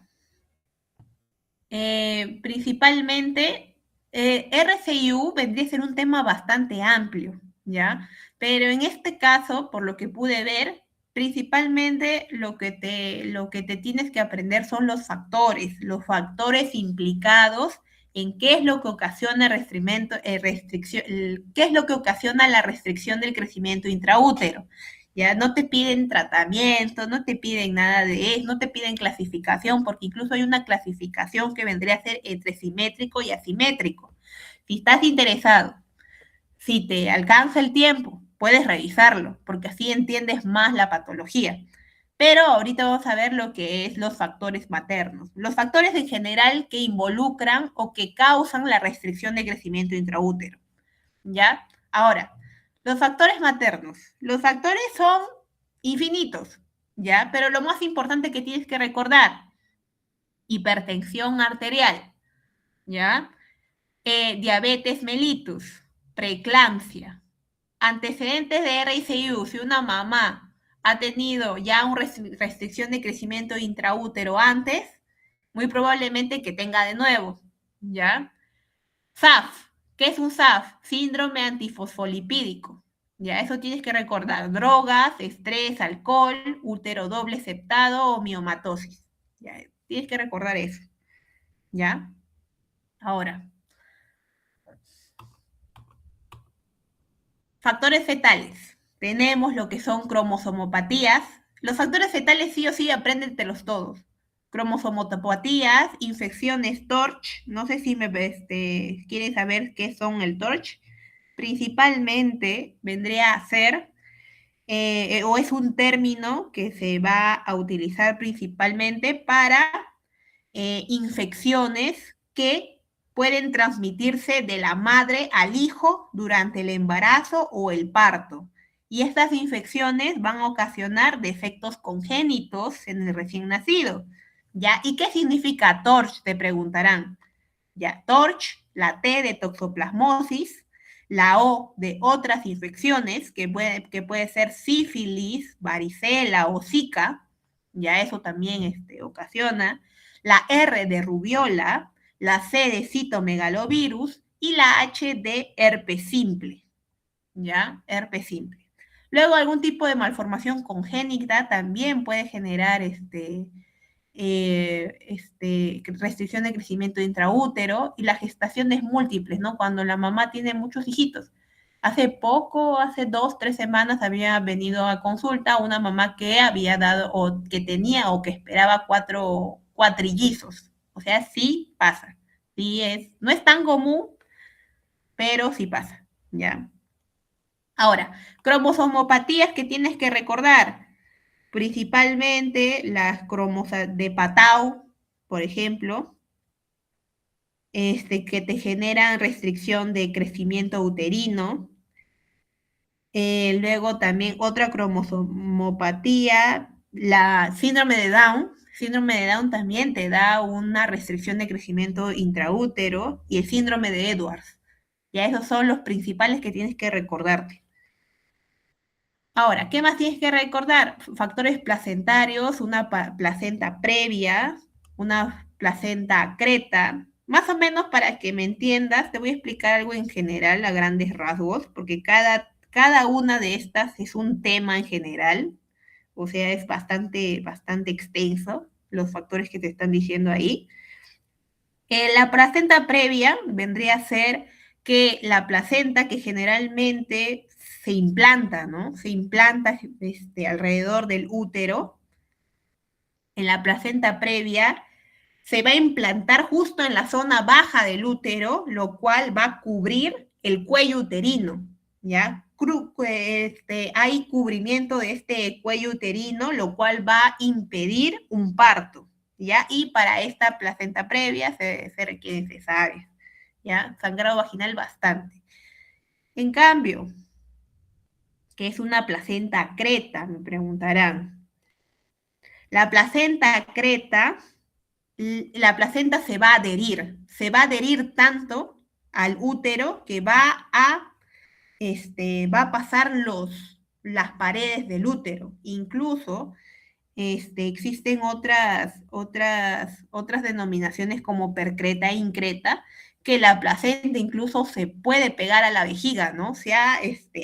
Principalmente, RCIU vendría a ser un tema bastante amplio, ¿ya? Pero en este caso, por lo que pude ver, principalmente lo que te tienes que aprender son los factores implicados en qué es lo que ocasiona restricción, qué es lo que ocasiona la restricción del crecimiento intraútero. Ya no te piden tratamiento, no te piden nada de eso, no te piden clasificación, porque incluso hay una clasificación que vendría a ser entre simétrico y asimétrico. Si estás interesado, si te alcanza el tiempo, puedes revisarlo, porque así entiendes más la patología. Pero ahorita vamos a ver lo que es los factores maternos. Los factores en general que involucran o que causan la restricción de crecimiento intraútero. ¿Ya? Ahora, los factores maternos. Los factores son infinitos, ¿ya? Pero lo más importante que tienes que recordar, hipertensión arterial, ¿ya? Diabetes mellitus, preeclampsia, antecedentes de RICU, si una mamá ha tenido ya una restricción de crecimiento intraútero antes, muy probablemente que tenga de nuevo, ¿ya? SAF, ¿qué es un SAF? Síndrome antifosfolipídico. Ya, eso tienes que recordar. Drogas, estrés, alcohol, útero doble septado o miomatosis. Ya, tienes que recordar eso. ¿Ya? Ahora, factores fetales. Tenemos lo que son cromosomopatías. Los factores fetales sí o sí apréndetelos todos. Cromosomopatías, infecciones TORCH. No sé si quieres saber qué son el TORCH. Principalmente vendría a ser o es un término que se va a utilizar principalmente para infecciones que pueden transmitirse de la madre al hijo durante el embarazo o el parto. Y estas infecciones van a ocasionar defectos congénitos en el recién nacido. ¿Ya? ¿Y qué significa TORCH? Te preguntarán. ¿Ya? TORCH, la T de toxoplasmosis, la O de otras infecciones, que puede ser sífilis, varicela o zika, ya eso también ocasiona, la R de rubiola, la C de citomegalovirus y la H de herpes simple, ¿ya? Herpes simple. Luego, algún tipo de malformación congénita también puede generar restricción de crecimiento intraútero y las gestaciones múltiples, ¿no? Cuando la mamá tiene muchos hijitos. Hace poco, hace 2, 3 semanas, había venido a consulta una mamá que había dado, o que tenía, o que esperaba cuatrillizos. O sea, sí pasa. Sí es, no es tan común, pero sí pasa, ¿ya? Ahora, cromosomopatías que tienes que recordar principalmente las cromosas de Patau, por ejemplo, que te generan restricción de crecimiento uterino. Luego también otra cromosomopatía, la síndrome de Down. Síndrome de Down también te da una restricción de crecimiento intraútero y el síndrome de Edwards. Ya esos son los principales que tienes que recordarte. Ahora, ¿qué más tienes que recordar? Factores placentarios, una placenta previa, una placenta creta. Más o menos para que me entiendas, te voy a explicar algo en general a grandes rasgos, porque cada una de estas es un tema en general, o sea, es bastante extenso los factores que te están diciendo ahí. La placenta previa vendría a ser que la placenta que generalmente se implanta, ¿no? Se implanta alrededor del útero. En la placenta previa se va a implantar justo en la zona baja del útero, lo cual va a cubrir el cuello uterino, ¿ya? Hay cubrimiento de este cuello uterino, lo cual va a impedir un parto, ¿ya? Y para esta placenta previa se requiere cesárea, ¿ya? Sangrado vaginal bastante. En cambio, ¿qué es una placenta creta? Me preguntarán. La placenta creta, la placenta se va a adherir tanto al útero que va a pasar las paredes del útero. Incluso existen otras denominaciones como percreta e increta, que la placenta incluso se puede pegar a la vejiga, ¿no? Se ha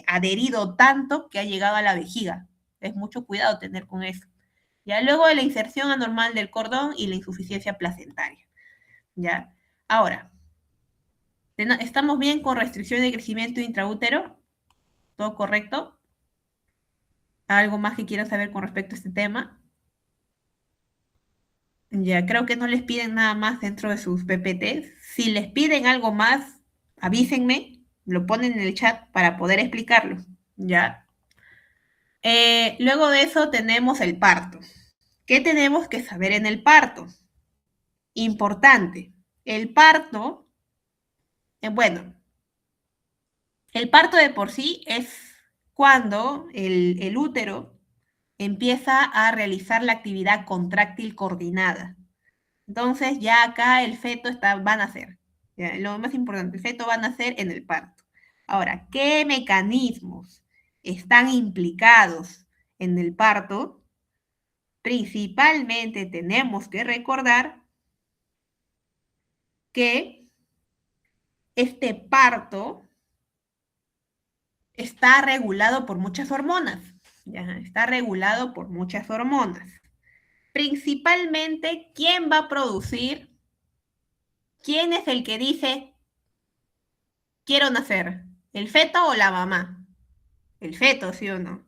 adherido tanto que ha llegado a la vejiga. Es mucho cuidado tener con eso. Ya luego de la inserción anormal del cordón y la insuficiencia placentaria. ¿Ya? Ahora, ¿estamos bien con restricción de crecimiento intraútero? ¿Todo correcto? ¿Algo más que quieran saber con respecto a este tema? Ya, creo que no les piden nada más dentro de sus PPTs. Si les piden algo más, avísenme, lo ponen en el chat para poder explicarlo. ¿Ya? Luego de eso tenemos el parto. ¿Qué tenemos que saber en el parto? Importante. El parto, bueno, el parto de por sí es cuando el útero empieza a realizar la actividad contráctil coordinada. Entonces ya acá el feto va a nacer. ¿Ya? Lo más importante, el feto va a nacer en el parto. Ahora, ¿qué mecanismos están implicados en el parto? Principalmente tenemos que recordar que este parto está regulado por muchas hormonas, ¿ya? Está regulado por muchas hormonas. Principalmente, ¿quién va a producir? ¿Quién es el que dice, quiero nacer? ¿El feto o la mamá? El feto, ¿sí o no?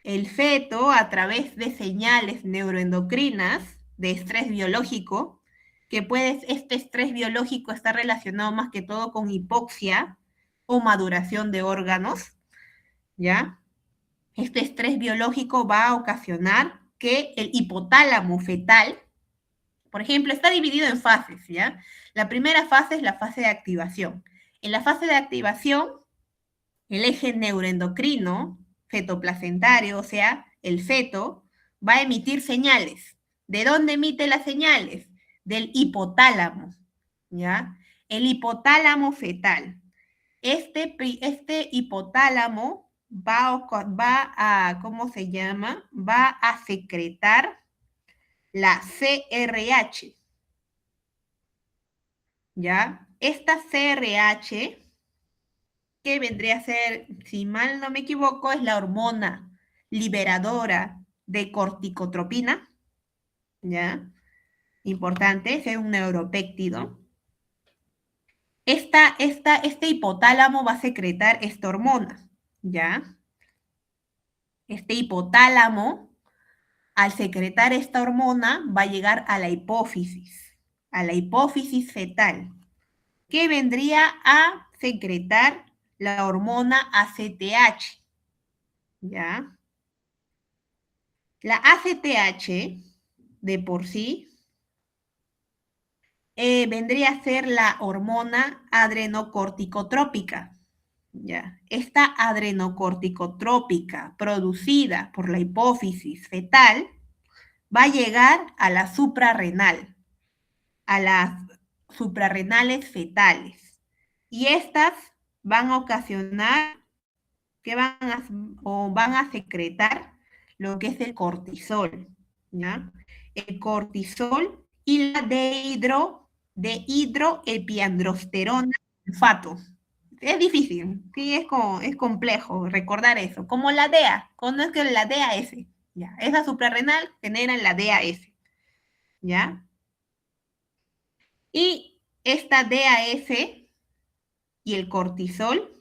El feto, a través de señales neuroendocrinas de estrés biológico, que este estrés biológico está relacionado más que todo con hipoxia o maduración de órganos, ¿ya? Este estrés biológico va a ocasionar que el hipotálamo fetal, por ejemplo, está dividido en fases, ¿ya? La primera fase es la fase de activación. En la fase de activación, el eje neuroendocrino fetoplacentario, o sea, el feto, va a emitir señales. ¿De dónde emite las señales? Del hipotálamo, ¿ya? El hipotálamo fetal. Este hipotálamo va a, ¿cómo se llama? Va a secretar la CRH, ¿ya? Esta CRH, que vendría a ser, si mal no me equivoco, es la hormona liberadora de corticotropina, ¿ya? Importante, es un neuropéptido. Este hipotálamo va a secretar esta hormona, ¿ya? Este hipotálamo, al secretar esta hormona, va a llegar a la hipófisis fetal, que vendría a secretar la hormona ACTH, ¿ya? La ACTH, de por sí, vendría a ser la hormona adrenocorticotrópica, ¿ya? Esta adrenocorticotrópica producida por la hipófisis fetal va a llegar a la suprarrenal, a las suprarrenales fetales. Y estas van a ocasionar que van a secretar lo que es el cortisol, ¿ya? El cortisol y la dehidroepiandrosterona sulfato. Es difícil, sí, es complejo recordar eso, como la DEA, conozco la DAS, ¿ya? Esa suprarrenal genera la DAS, ¿ya? Y esta DAS y el cortisol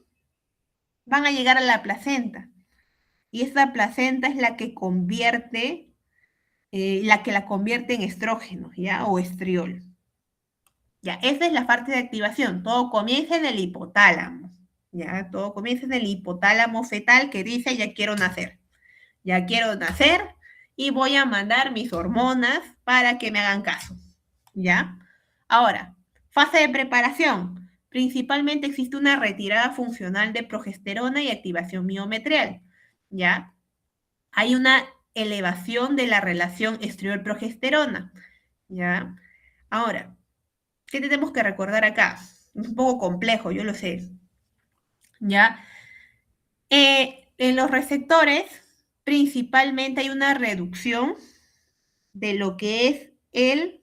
van a llegar a la placenta. Y esta placenta es la que la convierte en estrógeno, ¿ya? O estriol. Ya, esa es la parte de activación. Todo comienza en el hipotálamo, ¿ya? Todo comienza en el hipotálamo fetal que dice, ya quiero nacer. Ya quiero nacer y voy a mandar mis hormonas para que me hagan caso, ¿ya? Ahora, fase de preparación. Principalmente existe una retirada funcional de progesterona y activación miometrial, ¿ya? Hay una elevación de la relación estriol-progesterona, ¿ya? Ahora, ¿qué tenemos que recordar acá? Es un poco complejo, yo lo sé, ¿ya? En los receptores, principalmente hay una reducción de lo que es el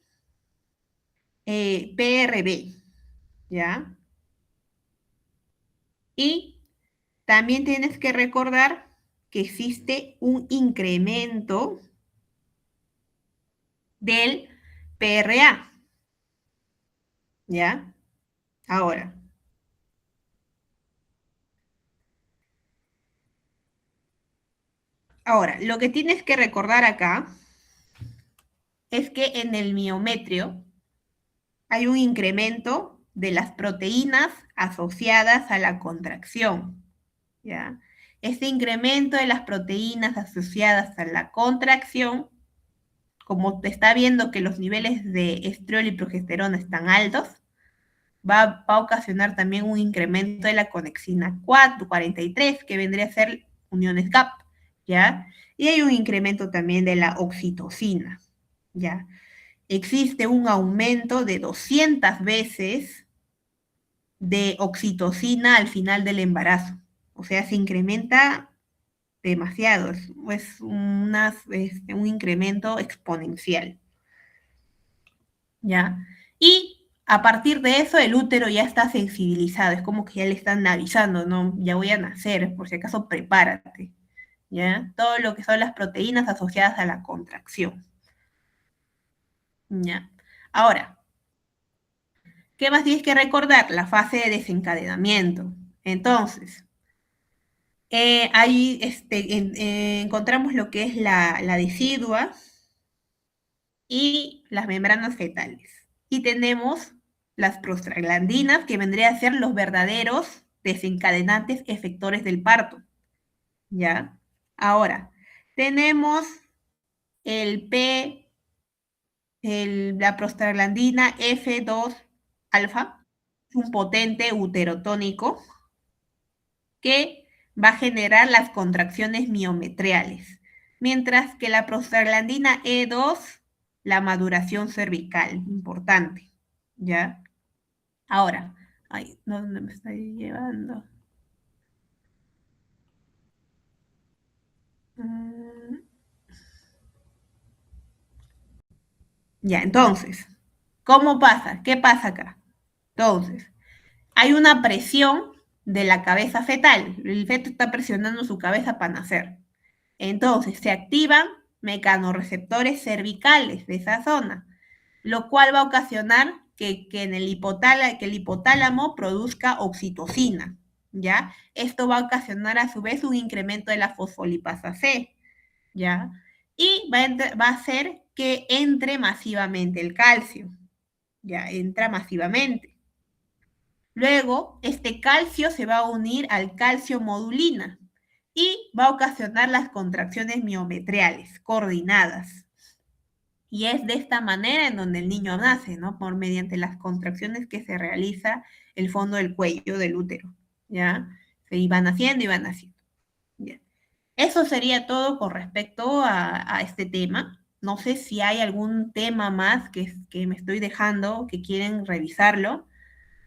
PRB, ¿ya? Y también tienes que recordar que existe un incremento del PRA, ¿ya? Ahora, lo que tienes que recordar acá es que en el miometrio hay un incremento de las proteínas asociadas a la contracción, ¿ya? Este incremento de las proteínas asociadas a la contracción, como te está viendo que los niveles de estriol y progesterona están altos, va a ocasionar también un incremento de la conexina 43, que vendría a ser uniones GAP, ¿ya? Y hay un incremento también de la oxitocina, ¿ya? Existe un aumento de 200 veces de oxitocina al final del embarazo. O sea, se incrementa demasiado, un incremento exponencial, ¿ya? Y A partir de eso, el útero ya está sensibilizado, es como que ya le están avisando, ¿no? Ya voy a nacer, por si acaso prepárate, ¿ya? Todo lo que son las proteínas asociadas a la contracción, ¿ya? Ahora, ¿qué más tienes que recordar? La fase de desencadenamiento. Entonces, ahí encontramos lo que es la decidua y las membranas fetales. Y tenemos las prostaglandinas, que vendrían a ser los verdaderos desencadenantes efectores del parto, ¿ya? Ahora, tenemos el P, la prostaglandina F2 alfa, un potente uterotónico que va a generar las contracciones miometriales, mientras que la prostaglandina E2, la maduración cervical, importante, ¿ya? Ahora, ay, ¿dónde me estoy llevando? Mm, ya, entonces, ¿cómo pasa? ¿Qué pasa acá? Entonces, hay una presión de la cabeza fetal. El feto está presionando su cabeza para nacer. Entonces, se activan mecanorreceptores cervicales de esa zona, lo cual va a ocasionar que el hipotálamo produzca oxitocina, ¿ya? Esto va a ocasionar a su vez un incremento de la fosfolipasa C, ¿ya? Y va a hacer que entre masivamente el calcio, ¿ya? Entra masivamente. Luego, este calcio se va a unir al calcio modulina y va a ocasionar las contracciones miometriales coordinadas. Y es de esta manera en donde el niño nace, ¿no? Por mediante las contracciones que se realiza el fondo del cuello del útero, ¿ya? Se iban haciendo y van haciendo. ¿Ya? Eso sería todo con respecto a este tema. No sé si hay algún tema más que me estoy dejando, que quieren revisarlo.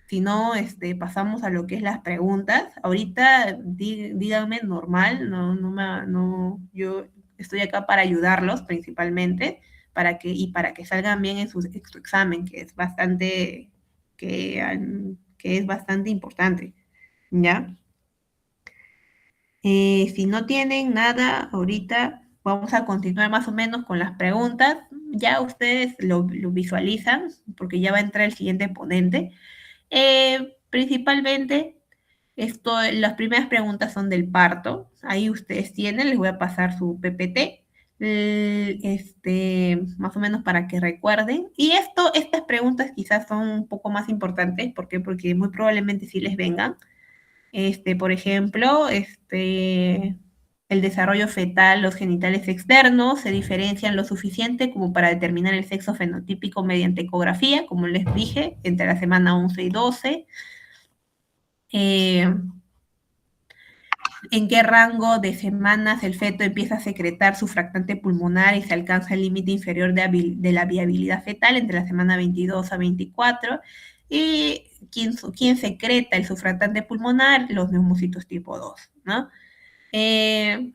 Si no, pasamos a lo que es las preguntas. Ahorita díganme normal, no, yo estoy acá para ayudarlos principalmente, para que salgan bien en su examen, que es bastante importante, ¿ya? Si no tienen nada ahorita, vamos a continuar más o menos con las preguntas. Ya ustedes lo visualizan, porque ya va a entrar el siguiente ponente. Principalmente, las primeras preguntas son del parto. Ahí ustedes tienen, les voy a pasar su PPT, más o menos para que recuerden. Y estas preguntas quizás son un poco más importantes. ¿Por qué? Porque muy probablemente sí les vengan. Por ejemplo, el desarrollo fetal, los genitales externos se diferencian lo suficiente como para determinar el sexo fenotípico mediante ecografía, como les dije, entre la semana 11 y 12. Eh, ¿En qué rango de semanas el feto empieza a secretar surfactante pulmonar y se alcanza el límite inferior de la viabilidad fetal entre la semana 22 a 24? ¿Y quién secreta el surfactante pulmonar? Los neumocitos tipo 2, ¿no? Eh,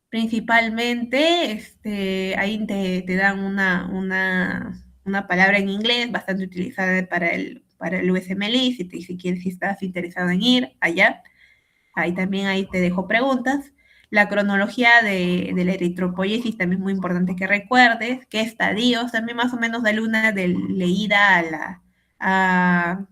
Principalmente, ahí te dan una palabra en inglés bastante utilizada para el USMLE, si estás interesado en ir allá. Ahí te dejo preguntas. La cronología de la eritropoyesis también es muy importante que recuerdes. ¿Qué estadios? También más o menos dale una leída a,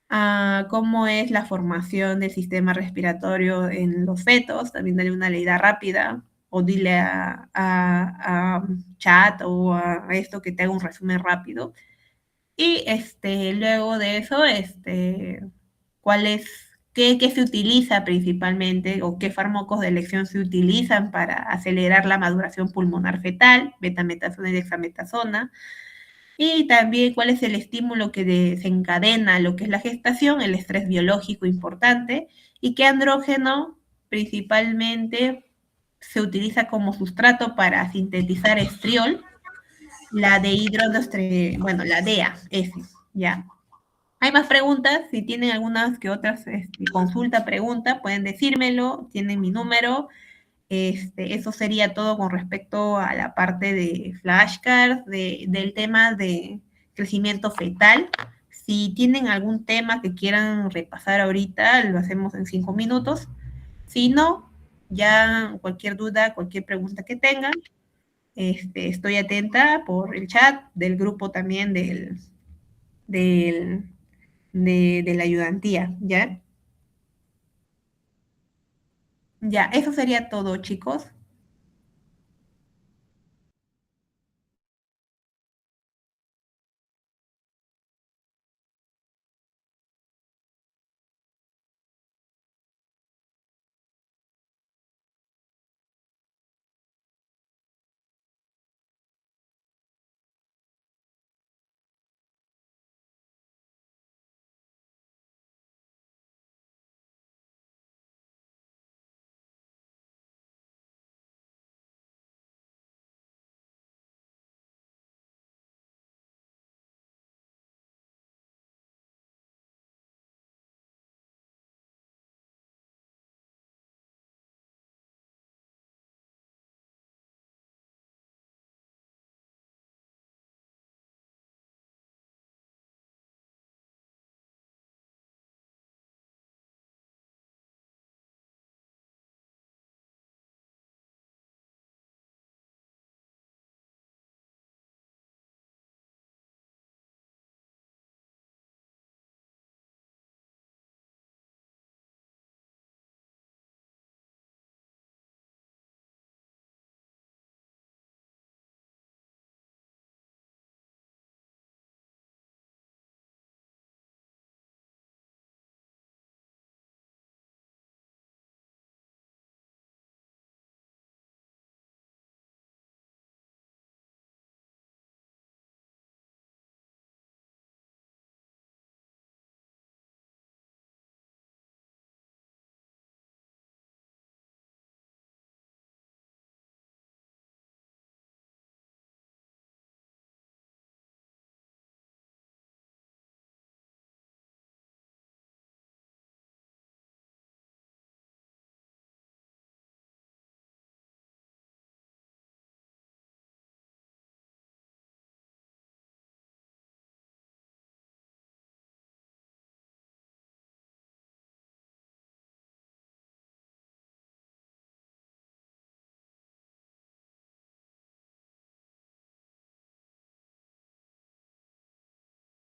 a cómo es la formación del sistema respiratorio en los fetos. También dale una leída rápida o dile a chat o a esto que te haga un resumen rápido. Y luego de eso, cuál es, qué se utiliza principalmente o qué fármacos de elección se utilizan para acelerar la maduración pulmonar fetal, betametasona y dexametasona, y también cuál es el estímulo que desencadena lo que es la gestación, el estrés biológico importante, y qué andrógeno principalmente se utiliza como sustrato para sintetizar estriol, la bueno, la DEA, ¿ya? Hay más preguntas, si tienen algunas que otras consulta, pregunta, pueden decírmelo, tienen mi número. Eso sería todo con respecto a la parte de flashcards, del tema crecimiento fetal. Si tienen algún tema que quieran repasar ahorita, lo hacemos en 5 minutos. Si no, ya cualquier duda, cualquier pregunta que tengan, estoy atenta por el chat del grupo también del, de la ayudantía, ¿ya? Ya, eso sería todo, chicos.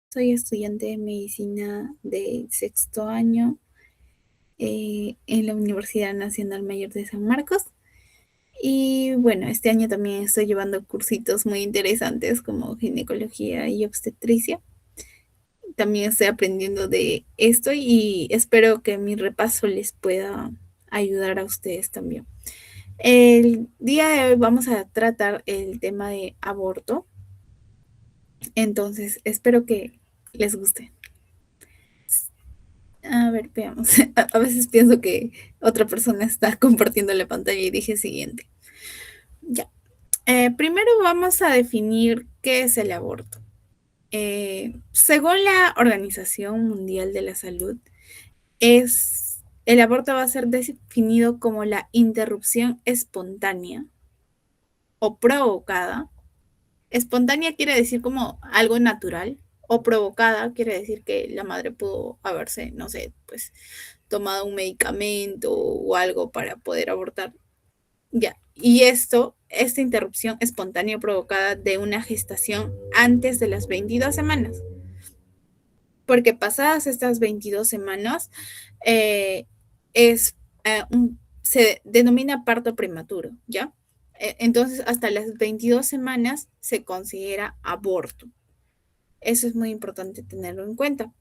Soy estudiante de medicina de sexto año en la Universidad Nacional Mayor de San Marcos. Y bueno, este año también estoy llevando cursitos muy interesantes como ginecología y obstetricia. También estoy aprendiendo de esto y espero que mi repaso les pueda ayudar a ustedes también. El día de hoy vamos a tratar el tema de aborto, entonces espero que les guste. A ver, veamos. A veces pienso que otra persona está compartiendo la pantalla y dije siguiente. Ya. Primero vamos a definir qué es el aborto. Según la Organización Mundial de la Salud, el aborto va a ser definido como la interrupción espontánea o provocada. Espontánea quiere decir como algo natural, o provocada quiere decir que la madre pudo haberse, no sé, pues tomado un medicamento o algo para poder abortar. Ya. Y esta interrupción espontánea provocada de una gestación antes de las 22 semanas. Porque pasadas estas 22 semanas, eh, es, se denomina parto prematuro, ¿ya? Entonces, hasta las 22 semanas se considera aborto. Eso es muy importante tenerlo en cuenta.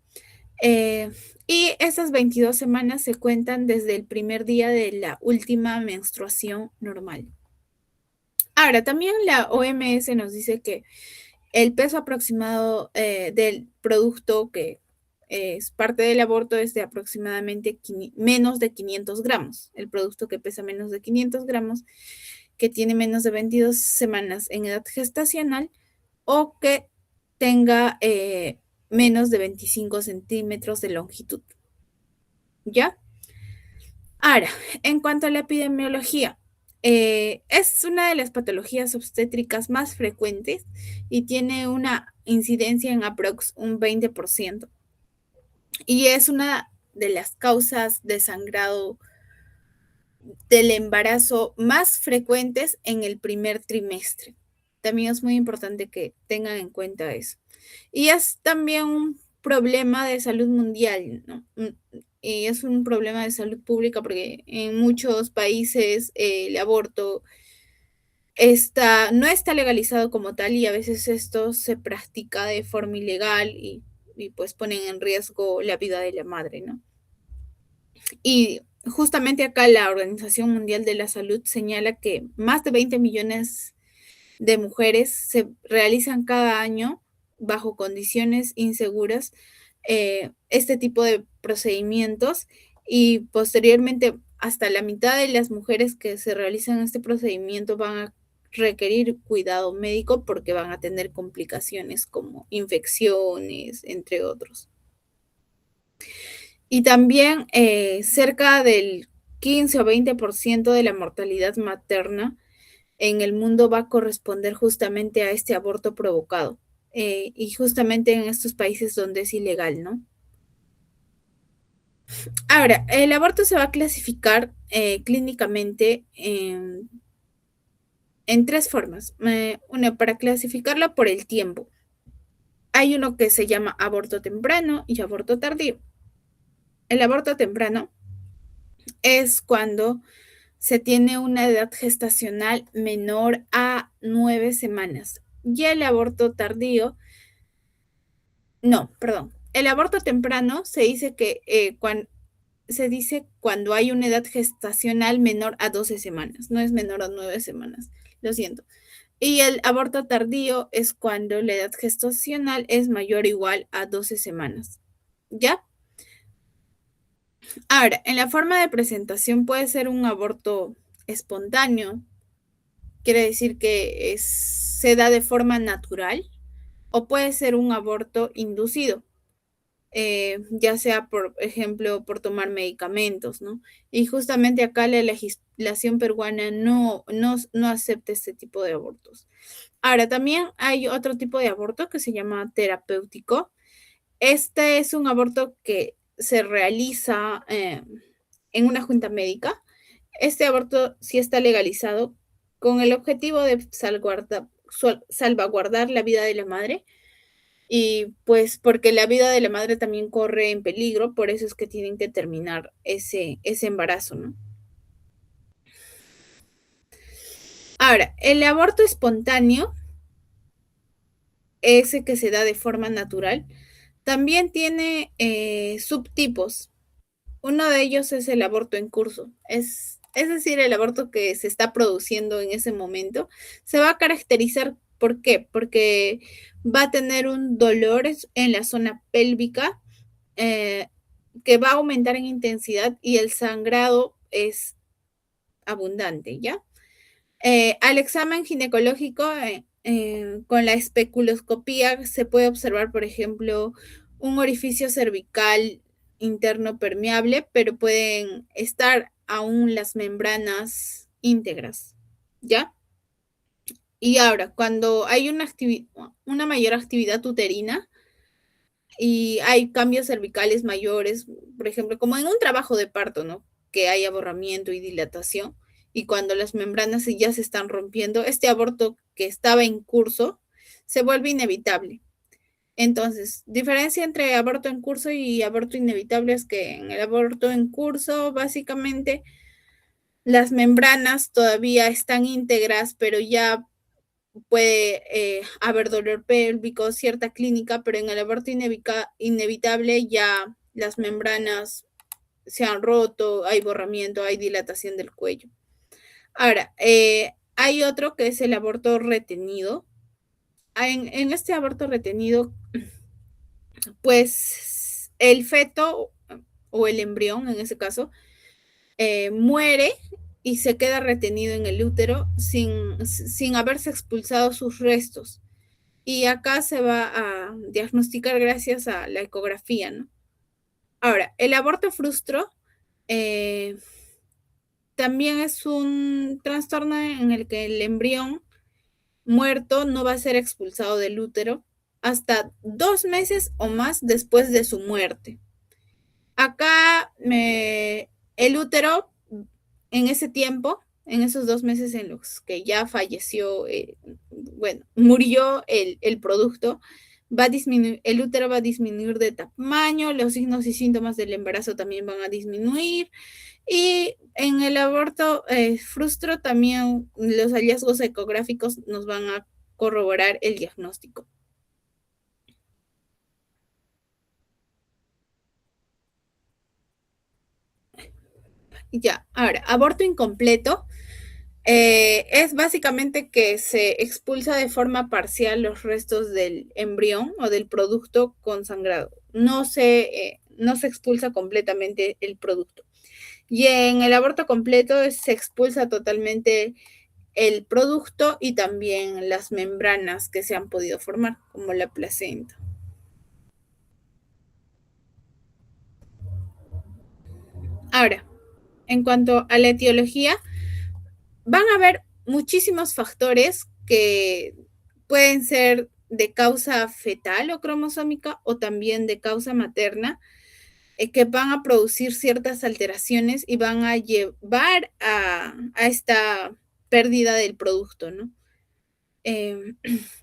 Eh, y esas 22 semanas se cuentan desde el primer día de la última menstruación normal. Ahora, también la OMS nos dice que el peso aproximado del producto que es parte del aborto es de aproximadamente menos de 500 gramos. El producto que pesa menos de 500 gramos, que tiene menos de 22 semanas en edad gestacional o que tenga menos de 25 centímetros de longitud. ¿Ya? Ahora, en cuanto a la epidemiología, es una de las patologías obstétricas más frecuentes y tiene una incidencia en aprox un 20%. Y es una de las causas de sangrado del embarazo más frecuentes en el primer trimestre. También es muy importante que tengan en cuenta eso. Y es también un problema de salud mundial, ¿no? Y es un problema de salud pública porque en muchos países el aborto no está legalizado como tal y a veces esto se practica de forma ilegal y pues ponen en riesgo la vida de la madre, ¿no? Y justamente acá la Organización Mundial de la Salud señala que más de 20 millones de mujeres se realizan cada año bajo condiciones inseguras este tipo de procedimientos y posteriormente hasta la mitad de las mujeres que se realizan este procedimiento van a requerir cuidado médico porque van a tener complicaciones como infecciones, entre otros. Y también cerca del 15 o 20% de la mortalidad materna en el mundo va a corresponder justamente a este aborto provocado. Y justamente en estos países donde es ilegal, ¿no? Ahora, el aborto se va a clasificar clínicamente en tres formas. Una, para clasificarlo por el tiempo. Hay uno que se llama aborto temprano y aborto tardío. El aborto temprano es cuando se tiene una edad gestacional menor a 9 semanas. Y el aborto tardío, no, perdón. El aborto temprano se dice que se dice cuando hay una edad gestacional menor a 12 semanas, no es menor a 9 semanas, lo siento. Y el aborto tardío es cuando la edad gestacional es mayor o igual a 12 semanas. ¿Ya? Ahora, en la forma de presentación puede ser un aborto espontáneo, quiere decir que se da de forma natural, o puede ser un aborto inducido, ya sea, por ejemplo, por tomar medicamentos, ¿no? Y justamente acá la legislación peruana no acepta este tipo de abortos. Ahora, también hay otro tipo de aborto que se llama terapéutico. Este es un aborto que se realiza en una junta médica. Este aborto sí está legalizado con el objetivo de salvaguardar la vida de la madre y pues porque la vida de la madre también corre en peligro, por eso es que tienen que terminar ese embarazo, ¿no? Ahora, el aborto espontáneo, ese que se da de forma natural, también tiene subtipos. Uno de ellos es el aborto en curso, es decir, el aborto que se está produciendo en ese momento. Se va a caracterizar, ¿por qué? Porque va a tener un dolor en la zona pélvica eh, que va a aumentar en intensidad y el sangrado es abundante, ¿ya? Al examen ginecológico, con la especuloscopía se puede observar, por ejemplo, un orificio cervical interno permeable, pero pueden estar aún las membranas íntegras, ¿ya? Y ahora, cuando hay una mayor actividad uterina y hay cambios cervicales mayores, por ejemplo, como en un trabajo de parto, ¿no? Que hay aborramiento y dilatación, y cuando las membranas ya se están rompiendo, este aborto que estaba en curso se vuelve inevitable. Entonces, diferencia entre aborto en curso y aborto inevitable es que en el aborto en curso, básicamente, las membranas todavía están íntegras, pero ya puede haber dolor pélvico, cierta clínica, pero en el aborto inevitable ya las membranas se han roto, hay borramiento, hay dilatación del cuello. Ahora, hay otro que es el aborto retenido. En este aborto retenido, pues el feto o el embrión, en ese caso, muere y se queda retenido en el útero sin haberse expulsado sus restos. Y acá se va a diagnosticar gracias a la ecografía, ¿no? Ahora, el aborto frustro también es un trastorno en el que el embrión muerto no va a ser expulsado del útero hasta 2 meses o más después de su muerte. Acá el útero, en ese tiempo, en esos 2 meses en los que ya falleció, bueno, murió el producto, va a disminuir, el útero va a disminuir de tamaño, los signos y síntomas del embarazo también van a disminuir. Y en el aborto frustro también los hallazgos ecográficos nos van a corroborar el diagnóstico. Ya, ahora, aborto incompleto es básicamente que se expulsa de forma parcial los restos del embrión o del producto consangrado. No se expulsa completamente el producto. Y en el aborto completo se expulsa totalmente el producto y también las membranas que se han podido formar, como la placenta. Ahora, en cuanto a la etiología, van a haber muchísimos factores que pueden ser de causa fetal o cromosómica o también de causa materna, que van a producir ciertas alteraciones y van a llevar a esta pérdida del producto, ¿no? Eh,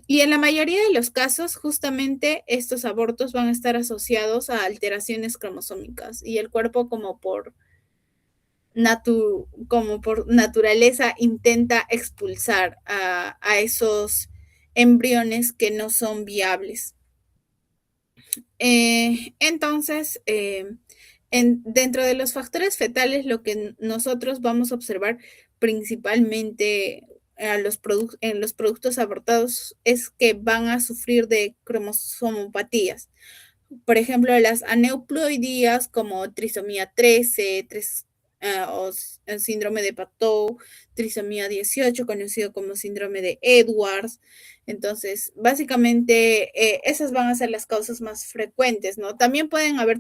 y en la mayoría de los casos, justamente estos abortos van a estar asociados a alteraciones cromosómicas y el cuerpo como por naturaleza intenta expulsar a esos embriones que no son viables. Entonces, dentro de los factores fetales, lo que nosotros vamos a observar principalmente en los productos abortados es que van a sufrir de cromosomopatías. Por ejemplo, las aneuploidías como trisomía 13, o el síndrome de Patou, trisomía 18, conocido como síndrome de Edwards. Entonces, básicamente, esas van a ser las causas más frecuentes, ¿no? También pueden haber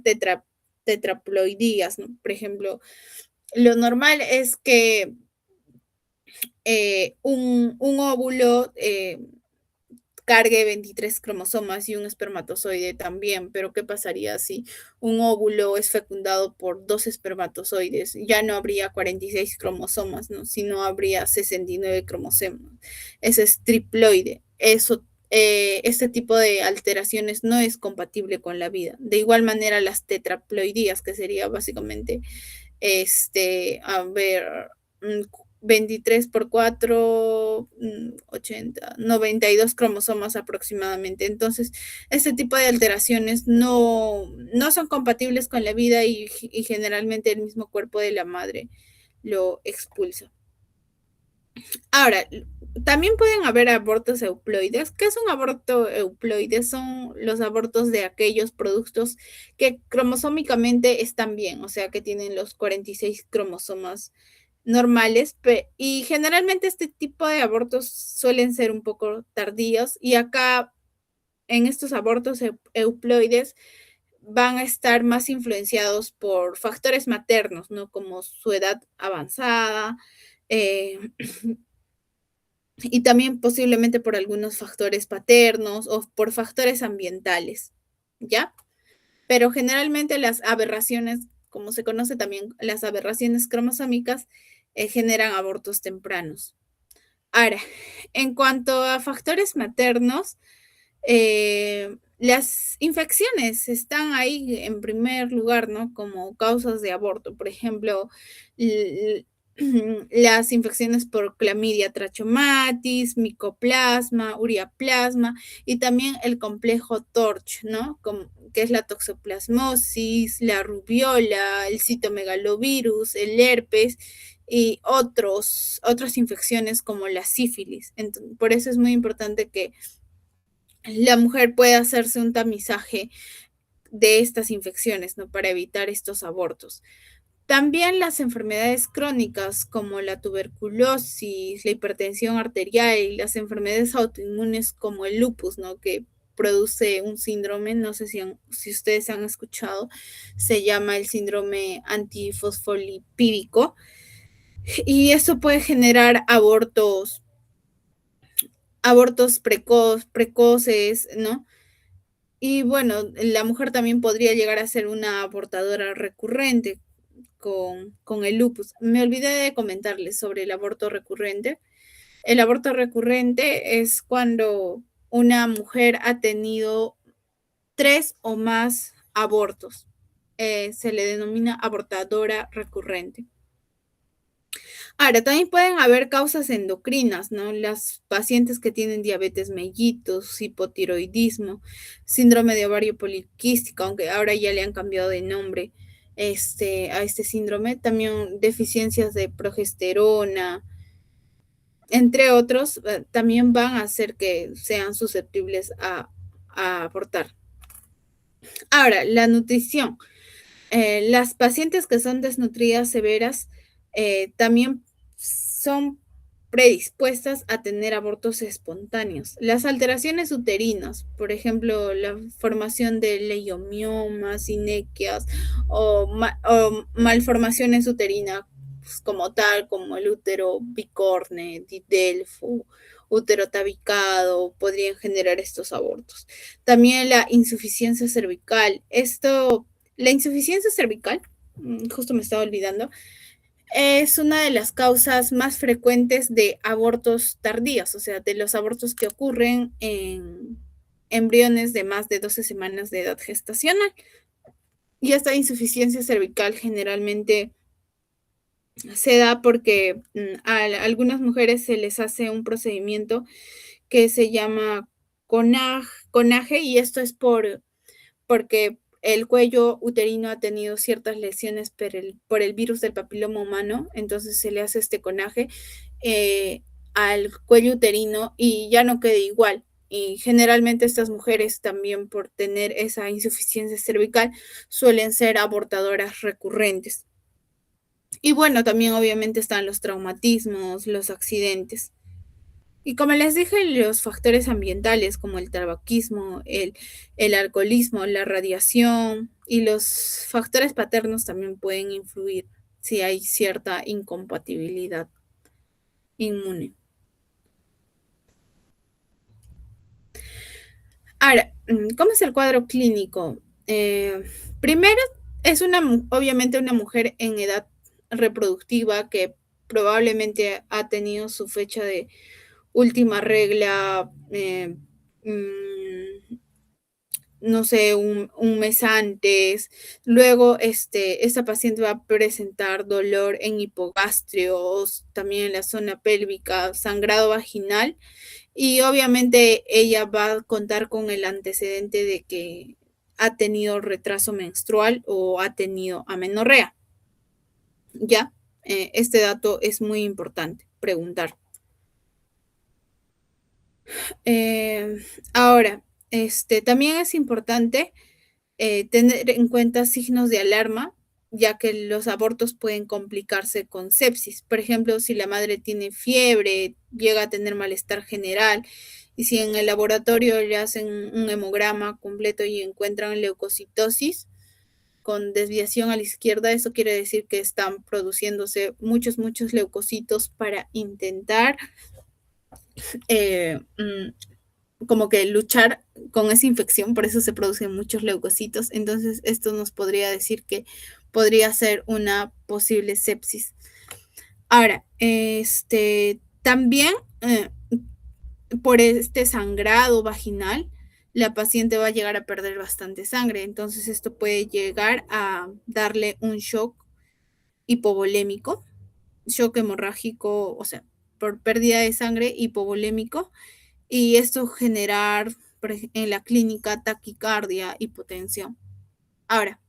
tetraploidías, ¿no? Por ejemplo, lo normal es que un óvulo cargue 23 cromosomas y un espermatozoide también, pero ¿qué pasaría si un óvulo es fecundado por 2 espermatozoides? Ya no habría 46 cromosomas, ¿no? Sino habría 69 cromosomas. Ese es triploide. Este tipo de alteraciones no es compatible con la vida. De igual manera, las tetraploidías, que sería básicamente, a ver, 23 por 4, 80, 92 cromosomas aproximadamente. Entonces, este tipo de alteraciones no son compatibles con la vida y generalmente el mismo cuerpo de la madre lo expulsa. Ahora, también pueden haber abortos euploides. ¿Qué es un aborto euploide? Son los abortos de aquellos productos que cromosómicamente están bien, o sea, que tienen los 46 cromosomas normales, y generalmente este tipo de abortos suelen ser un poco tardíos, y acá en estos abortos euploides van a estar más influenciados por factores maternos, ¿no? Como su edad avanzada, eh, y también posiblemente por algunos factores paternos o por factores ambientales, ¿ya? Pero generalmente las aberraciones, como se conoce también, las aberraciones cromosómicas, generan abortos tempranos. Ahora, en cuanto a factores maternos, las infecciones están ahí en primer lugar, ¿no? Como causas de aborto. Por ejemplo, las infecciones por clamidia trachomatis, micoplasma, ureaplasma y también el complejo TORCH, ¿no? Que es la toxoplasmosis, la rubiola, el citomegalovirus, el herpes y otras infecciones como la sífilis. Entonces, por eso es muy importante que la mujer pueda hacerse un tamizaje de estas infecciones, ¿no? Para evitar estos abortos. También las enfermedades crónicas como la tuberculosis, la hipertensión arterial y las enfermedades autoinmunes como el lupus, ¿no? Que produce un síndrome, no sé si ustedes han escuchado, se llama el síndrome antifosfolipídico, y eso puede generar abortos precoces, ¿no? Y bueno, la mujer también podría llegar a ser una abortadora recurrente con el lupus. Me olvidé de comentarles sobre el aborto recurrente. El aborto recurrente es cuando una mujer ha tenido 3 o más abortos. Se le denomina abortadora recurrente. Ahora, también pueden haber causas endocrinas, ¿no? Las pacientes que tienen diabetes mellitus, hipotiroidismo, síndrome de ovario poliquístico, aunque ahora ya le han cambiado de nombre a este síndrome, también deficiencias de progesterona, entre otros, también van a hacer que sean susceptibles a abortar. Ahora, la nutrición. Las pacientes que son desnutridas severas también son predispuestas a tener abortos espontáneos. Las alteraciones uterinas, por ejemplo, la formación de leiomiomas, sinequias o malformaciones uterinas como tal, como el útero bicorne, didelfo, útero tabicado, podrían generar estos abortos. También la insuficiencia cervical. La insuficiencia cervical, justo me estaba olvidando, es una de las causas más frecuentes de abortos tardíos, o sea, de los abortos que ocurren en embriones de más de 12 semanas de edad gestacional. Y esta insuficiencia cervical generalmente se da porque a algunas mujeres se les hace un procedimiento que se llama conaje y esto es porque el cuello uterino ha tenido ciertas lesiones por el virus del papiloma humano, entonces se le hace este conaje eh, al cuello uterino y ya no queda igual. Y generalmente estas mujeres también por tener esa insuficiencia cervical suelen ser abortadoras recurrentes. Y bueno, también obviamente están los traumatismos, los accidentes. Y como les dije, los factores ambientales como el tabaquismo, el alcoholismo, la radiación y los factores paternos también pueden influir si hay cierta incompatibilidad inmune. Ahora, ¿cómo es el cuadro clínico? Primero, es obviamente una mujer en edad reproductiva que probablemente ha tenido su fecha de última regla, no sé, un mes antes. Luego, esta paciente va a presentar dolor en hipogastrios, también en la zona pélvica, sangrado vaginal y obviamente ella va a contar con el antecedente de que ha tenido retraso menstrual o ha tenido amenorrea. ¿Ya? Este dato es muy importante, preguntar. Eh, Ahora, también es importante tener en cuenta signos de alarma, ya que los abortos pueden complicarse con sepsis. Por ejemplo, si la madre tiene fiebre, llega a tener malestar general, y si en el laboratorio le hacen un hemograma completo y encuentran leucocitosis con desviación a la izquierda, eso quiere decir que están produciéndose muchos leucocitos para intentar eh, como que luchar con esa infección, por eso se producen muchos leucocitos. Entonces, esto nos podría decir que podría ser una posible sepsis. Ahora, también por este sangrado vaginal, la paciente va a llegar a perder bastante sangre. Entonces, esto puede llegar a darle un shock hipovolémico, shock hemorrágico, o sea, por pérdida de sangre hipovolémico, y esto generar en la clínica taquicardia, hipotensión. Ahora,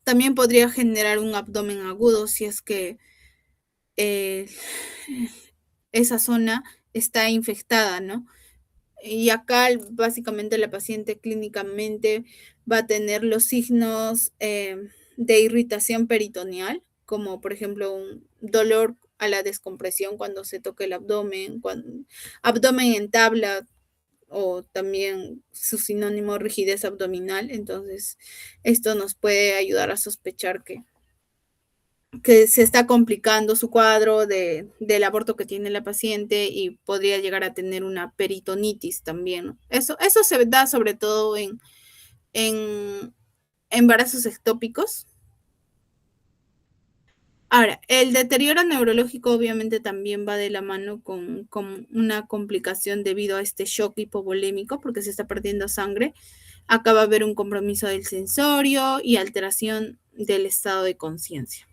también podría generar un abdomen agudo si es que eh, esa zona está infectada, ¿no? Y acá básicamente la paciente clínicamente va a tener los signos de irritación peritoneal, como por ejemplo un dolor a la descompresión cuando se toca el abdomen, abdomen en tabla, o también su sinónimo rigidez abdominal. Entonces, esto nos puede ayudar a sospechar que se está complicando su cuadro del aborto que tiene la paciente y podría llegar a tener una peritonitis también, ¿no? Eso se da sobre todo en embarazos ectópicos. Ahora, el deterioro neurológico obviamente también va de la mano con una complicación debido a este shock hipovolémico porque se está perdiendo sangre. Acá va a haber un compromiso del sensorio y alteración del estado de conciencia.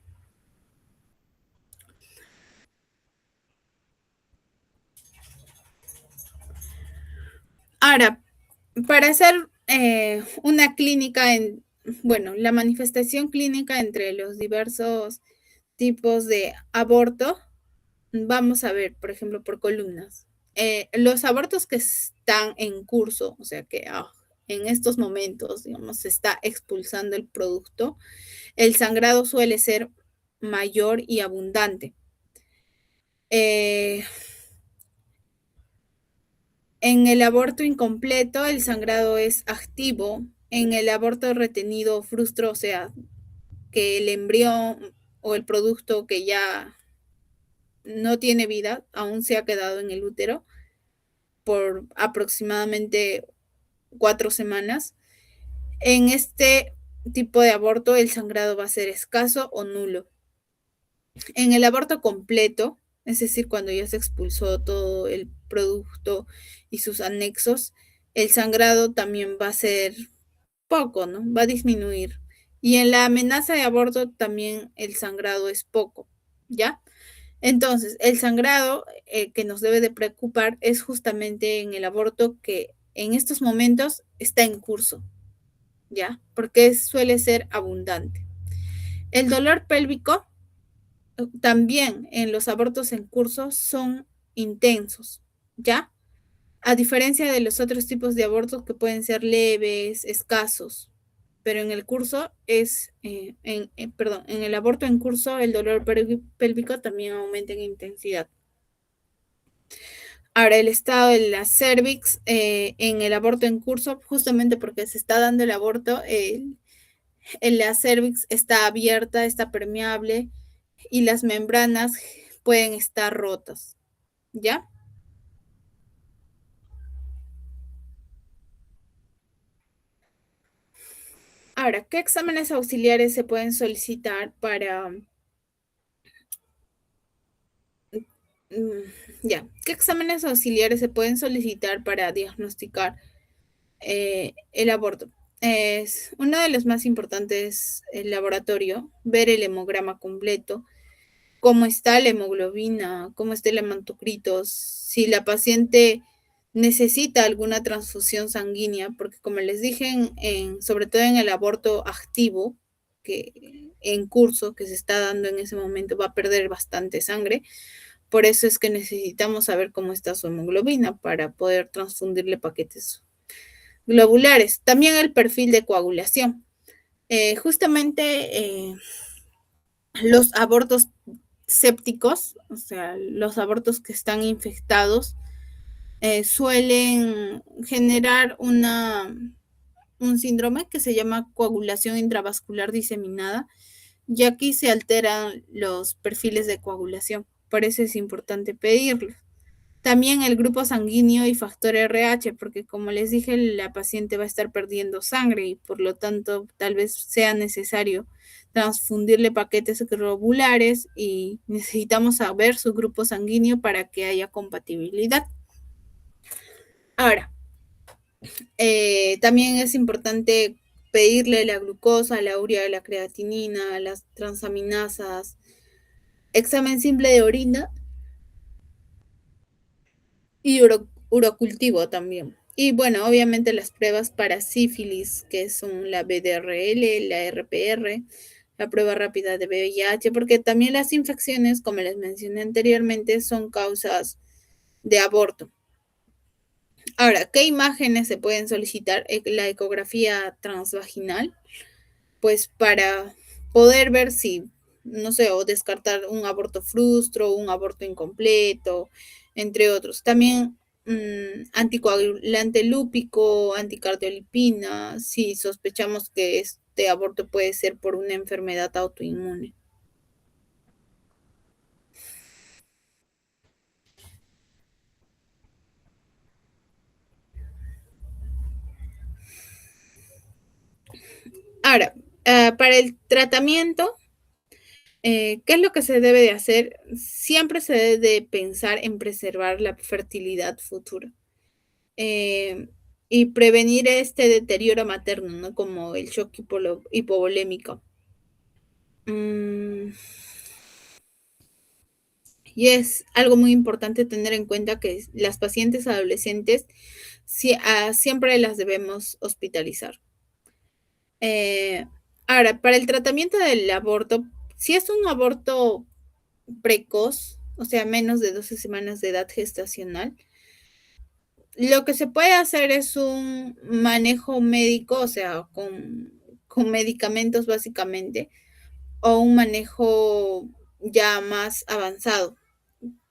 Ahora, para hacer una clínica bueno, la manifestación clínica entre los diversos tipos de aborto, vamos a ver, por ejemplo, por columnas. Los abortos que están en curso, o sea que en estos momentos, digamos, se está expulsando el producto, el sangrado suele ser mayor y abundante. En el aborto incompleto, el sangrado es activo. En el aborto retenido frustro, o sea, que el embrión o el producto que ya no tiene vida, aún se ha quedado en el útero por aproximadamente 4 semanas. En este tipo de aborto, el sangrado va a ser escaso o nulo. En el aborto completo, es decir, cuando ya se expulsó todo el producto y sus anexos, el sangrado también va a ser poco, ¿no? Va a disminuir. Y en la amenaza de aborto también el sangrado es poco, ¿ya? Entonces, el sangrado que nos debe de preocupar es justamente en el aborto que en estos momentos está en curso, ¿ya? Porque suele ser abundante. El dolor pélvico también en los abortos en curso son intensos, ¿ya? A diferencia de los otros tipos de abortos que pueden ser leves, escasos, pero en el curso en el aborto en curso el dolor pélvico también aumenta en intensidad. Ahora, el estado de la cervix en el aborto en curso, justamente porque se está dando el aborto, la cervix está abierta, está permeable y las membranas pueden estar rotas, ¿ya? Ahora, ¿qué exámenes auxiliares se pueden solicitar para... Ya, ¿qué exámenes auxiliares se pueden solicitar para diagnosticar el aborto? Es uno de los más importantes el laboratorio, ver el hemograma completo, cómo está la hemoglobina, cómo está el hematocritos, si la paciente necesita alguna transfusión sanguínea, porque como les dije, sobre todo en el aborto activo, que en curso, que se está dando en ese momento, va a perder bastante sangre. Por eso es que necesitamos saber cómo está su hemoglobina para poder transfundirle paquetes globulares. También el perfil de coagulación. Justamente los abortos sépticos, o sea, los abortos que están infectados, suelen generar un síndrome que se llama coagulación intravascular diseminada, y aquí se alteran los perfiles de coagulación. Por eso es importante pedirlos. También el grupo sanguíneo y factor RH, porque como les dije, la paciente va a estar perdiendo sangre y por lo tanto tal vez sea necesario transfundirle paquetes globulares y necesitamos saber su grupo sanguíneo para que haya compatibilidad. Ahora, también es importante pedirle la glucosa, la urea, la creatinina, las transaminasas, examen simple de orina y urocultivo también. Y bueno, obviamente las pruebas para sífilis, que son la BDRL, la RPR, la prueba rápida de VIH, porque también las infecciones, como les mencioné anteriormente, son causas de aborto. Ahora, ¿qué imágenes se pueden solicitar? La ecografía transvaginal, pues para poder ver si, no sé, o descartar un aborto frustro, un aborto incompleto, entre otros. También anticoagulante lúpico, anticardiolipina, si sospechamos que este aborto puede ser por una enfermedad autoinmune. Ahora, para el tratamiento, ¿qué es lo que se debe de hacer? Siempre se debe de pensar en preservar la fertilidad futura eh, y prevenir este deterioro materno, ¿no? Como el shock hipovolémico. Mm, y es algo muy importante tener en cuenta que las pacientes adolescentes siempre las debemos hospitalizar. Eh, ahora, para el tratamiento del aborto, si es un aborto precoz, o sea, menos de 12 semanas de edad gestacional, lo que se puede hacer es un manejo médico, o sea, con medicamentos básicamente, o un manejo ya más avanzado.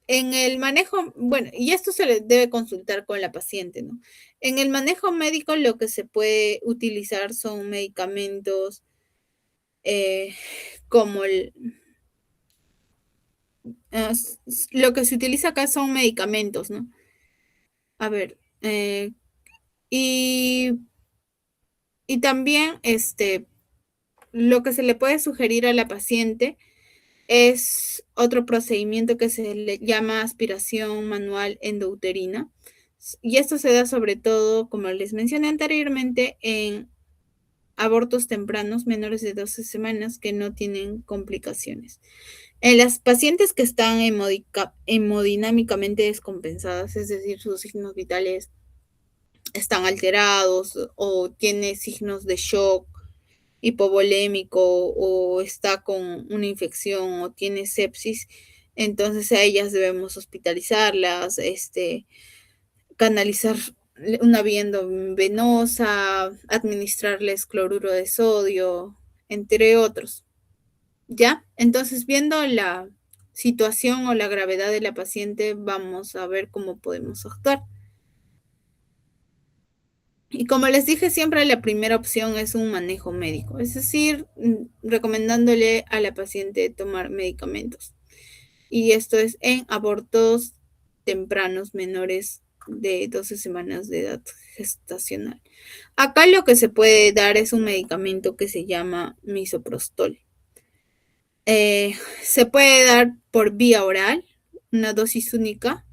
En el manejo, bueno, y esto se le debe consultar con la paciente, ¿no? En el manejo médico lo que se puede utilizar son medicamentos eh, como lo que se utiliza acá son medicamentos, ¿no? A ver, y, y también lo que se le puede sugerir a la paciente es otro procedimiento que se le llama aspiración manual endouterina. Y esto se da sobre todo, como les mencioné anteriormente, en abortos tempranos menores de 12 semanas que no tienen complicaciones. En las pacientes que están hemodinámicamente descompensadas, es decir, sus signos vitales están alterados o tiene signos de shock hipovolémico o está con una infección o tiene sepsis, entonces a ellas debemos hospitalizarlas, canalizar una vía venosa, administrarles cloruro de sodio, entre otros. ¿Ya? Entonces, viendo la situación o la gravedad de la paciente, vamos a ver cómo podemos actuar. Y como les dije, siempre la primera opción es un manejo médico, es decir, recomendándole a la paciente tomar medicamentos. Y esto es en abortos tempranos menores de 12 semanas de edad gestacional. Acá lo que se puede dar es un medicamento que se llama misoprostol. Se puede dar por vía oral, una dosis única,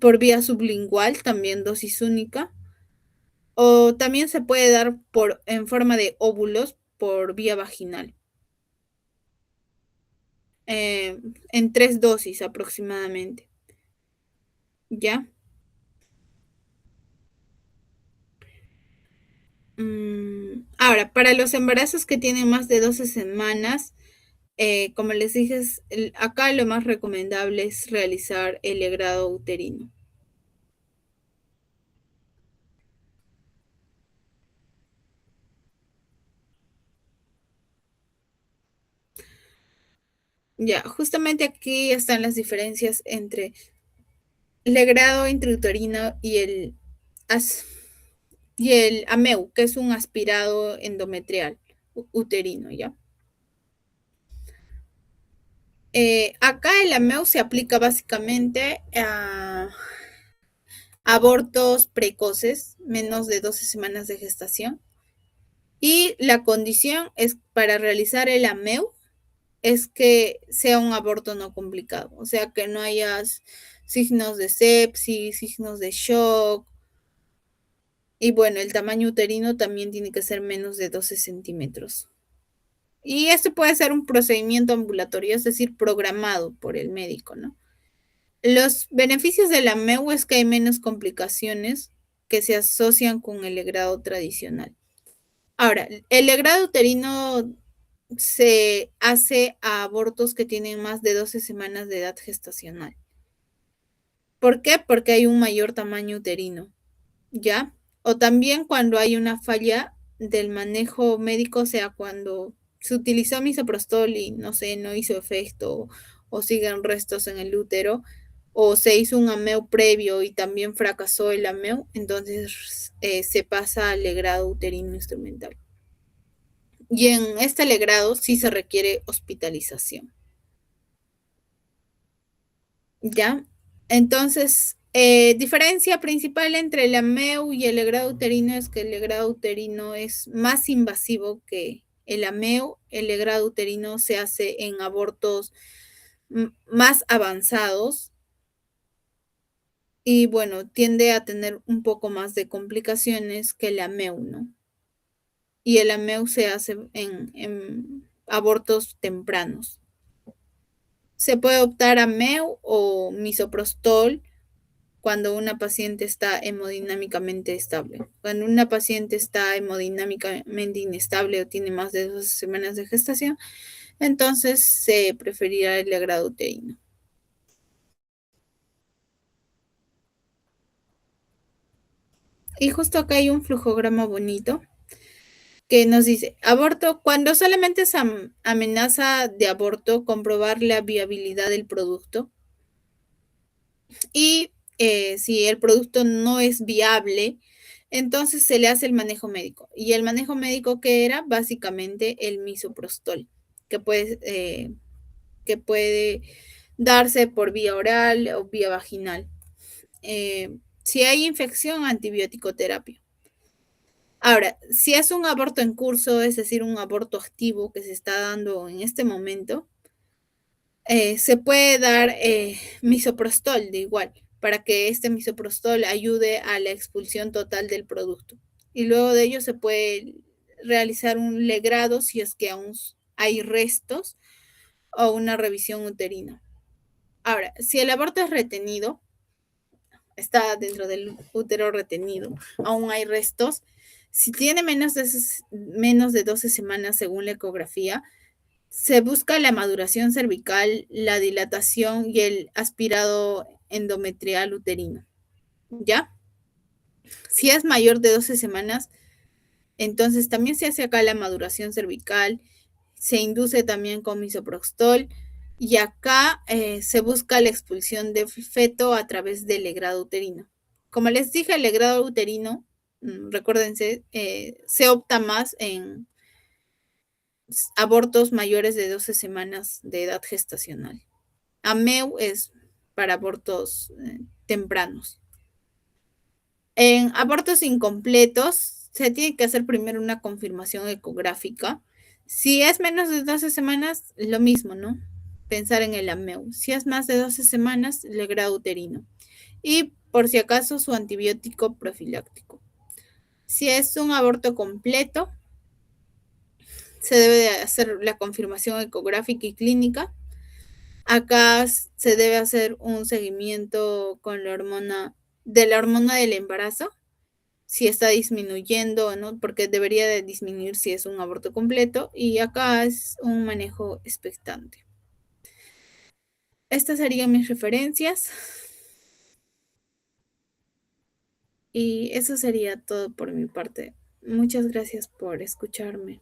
por vía sublingual, también dosis única, o también se puede dar en forma de óvulos por vía vaginal, en 3 dosis aproximadamente. ¿Ya? Ahora, para los embarazos que tienen más de 12 semanas, como les dije, acá lo más recomendable es realizar el legrado uterino. Ya, justamente aquí están las diferencias entre el legrado intrauterino y el AMEU, que es un aspirado endometrial uterino, ¿ya? Acá el AMEU se aplica básicamente a abortos precoces, menos de 12 semanas de gestación. Y la condición es para realizar el AMEU es que sea un aborto no complicado, o sea, que no haya signos de sepsis, signos de shock. Y bueno, el tamaño uterino también tiene que ser menos de 12 centímetros. Y este puede ser un procedimiento ambulatorio, es decir, programado por el médico, ¿no? Los beneficios de la MEU es que hay menos complicaciones que se asocian con el legrado tradicional. Ahora, el legrado uterino se hace a abortos que tienen más de 12 semanas de edad gestacional. ¿Por qué? Porque hay un mayor tamaño uterino, ¿ya? O también cuando hay una falla del manejo médico, o sea, cuando se utilizó misoprostol y no sé, no hizo efecto o siguen restos en el útero, o se hizo un ameo previo y también fracasó el ameo, entonces se pasa al legrado uterino instrumental. Y en este legrado sí se requiere hospitalización. ¿Ya? Entonces, Diferencia principal entre el AMEU y el legrado uterino es que el legrado uterino es más invasivo que el AMEU. El legrado uterino se hace en abortos más avanzados y bueno, tiende a tener un poco más de complicaciones que el AMEU, ¿no? Y el AMEU se hace en abortos tempranos. Se puede optar a AMEU o misoprostol cuando una paciente está hemodinámicamente estable. Cuando una paciente está hemodinámicamente inestable o tiene más de 12 semanas de gestación, entonces se preferirá el legrado uterino. Y justo acá hay un flujograma bonito que nos dice, aborto, cuando solamente es amenaza de aborto, comprobar la viabilidad del producto. Y si el producto no es viable, entonces se le hace el manejo médico. Y el manejo médico que era básicamente el misoprostol, que puede darse por vía oral o vía vaginal. Si hay infección, antibiótico terapia. Ahora, si es un aborto en curso, es decir, un aborto activo que se está dando en este momento, se puede dar misoprostol de igual, para que este misoprostol ayude a la expulsión total del producto. Y luego de ello se puede realizar un legrado si es que aún hay restos o una revisión uterina. Ahora, si el aborto es retenido, está dentro del útero retenido, aún hay restos, si tiene menos de 12 semanas según la ecografía, se busca la maduración cervical, la dilatación y el aspirado endometrial uterino. ¿Ya? Si es mayor de 12 semanas, entonces también se hace acá la maduración cervical, se induce también con misoprostol y acá se busca la expulsión de feto a través del legrado uterino. Como les dije, el legrado uterino, recuérdense, se opta más en abortos mayores de 12 semanas de edad gestacional. AMEU es para abortos tempranos. En abortos incompletos se tiene que hacer primero una confirmación ecográfica. Si es menos de 12 semanas, lo mismo, ¿no? Pensar en el AMEU. Si es más de 12 semanas, el legrado uterino. Y por si acaso su antibiótico profiláctico. Si es un aborto completo, se debe de hacer la confirmación ecográfica y clínica. Acá se debe hacer un seguimiento con la hormona del embarazo, si está disminuyendo o no, porque debería de disminuir si es un aborto completo, y acá es un manejo expectante. Estas serían mis referencias. Y eso sería todo por mi parte. Muchas gracias por escucharme.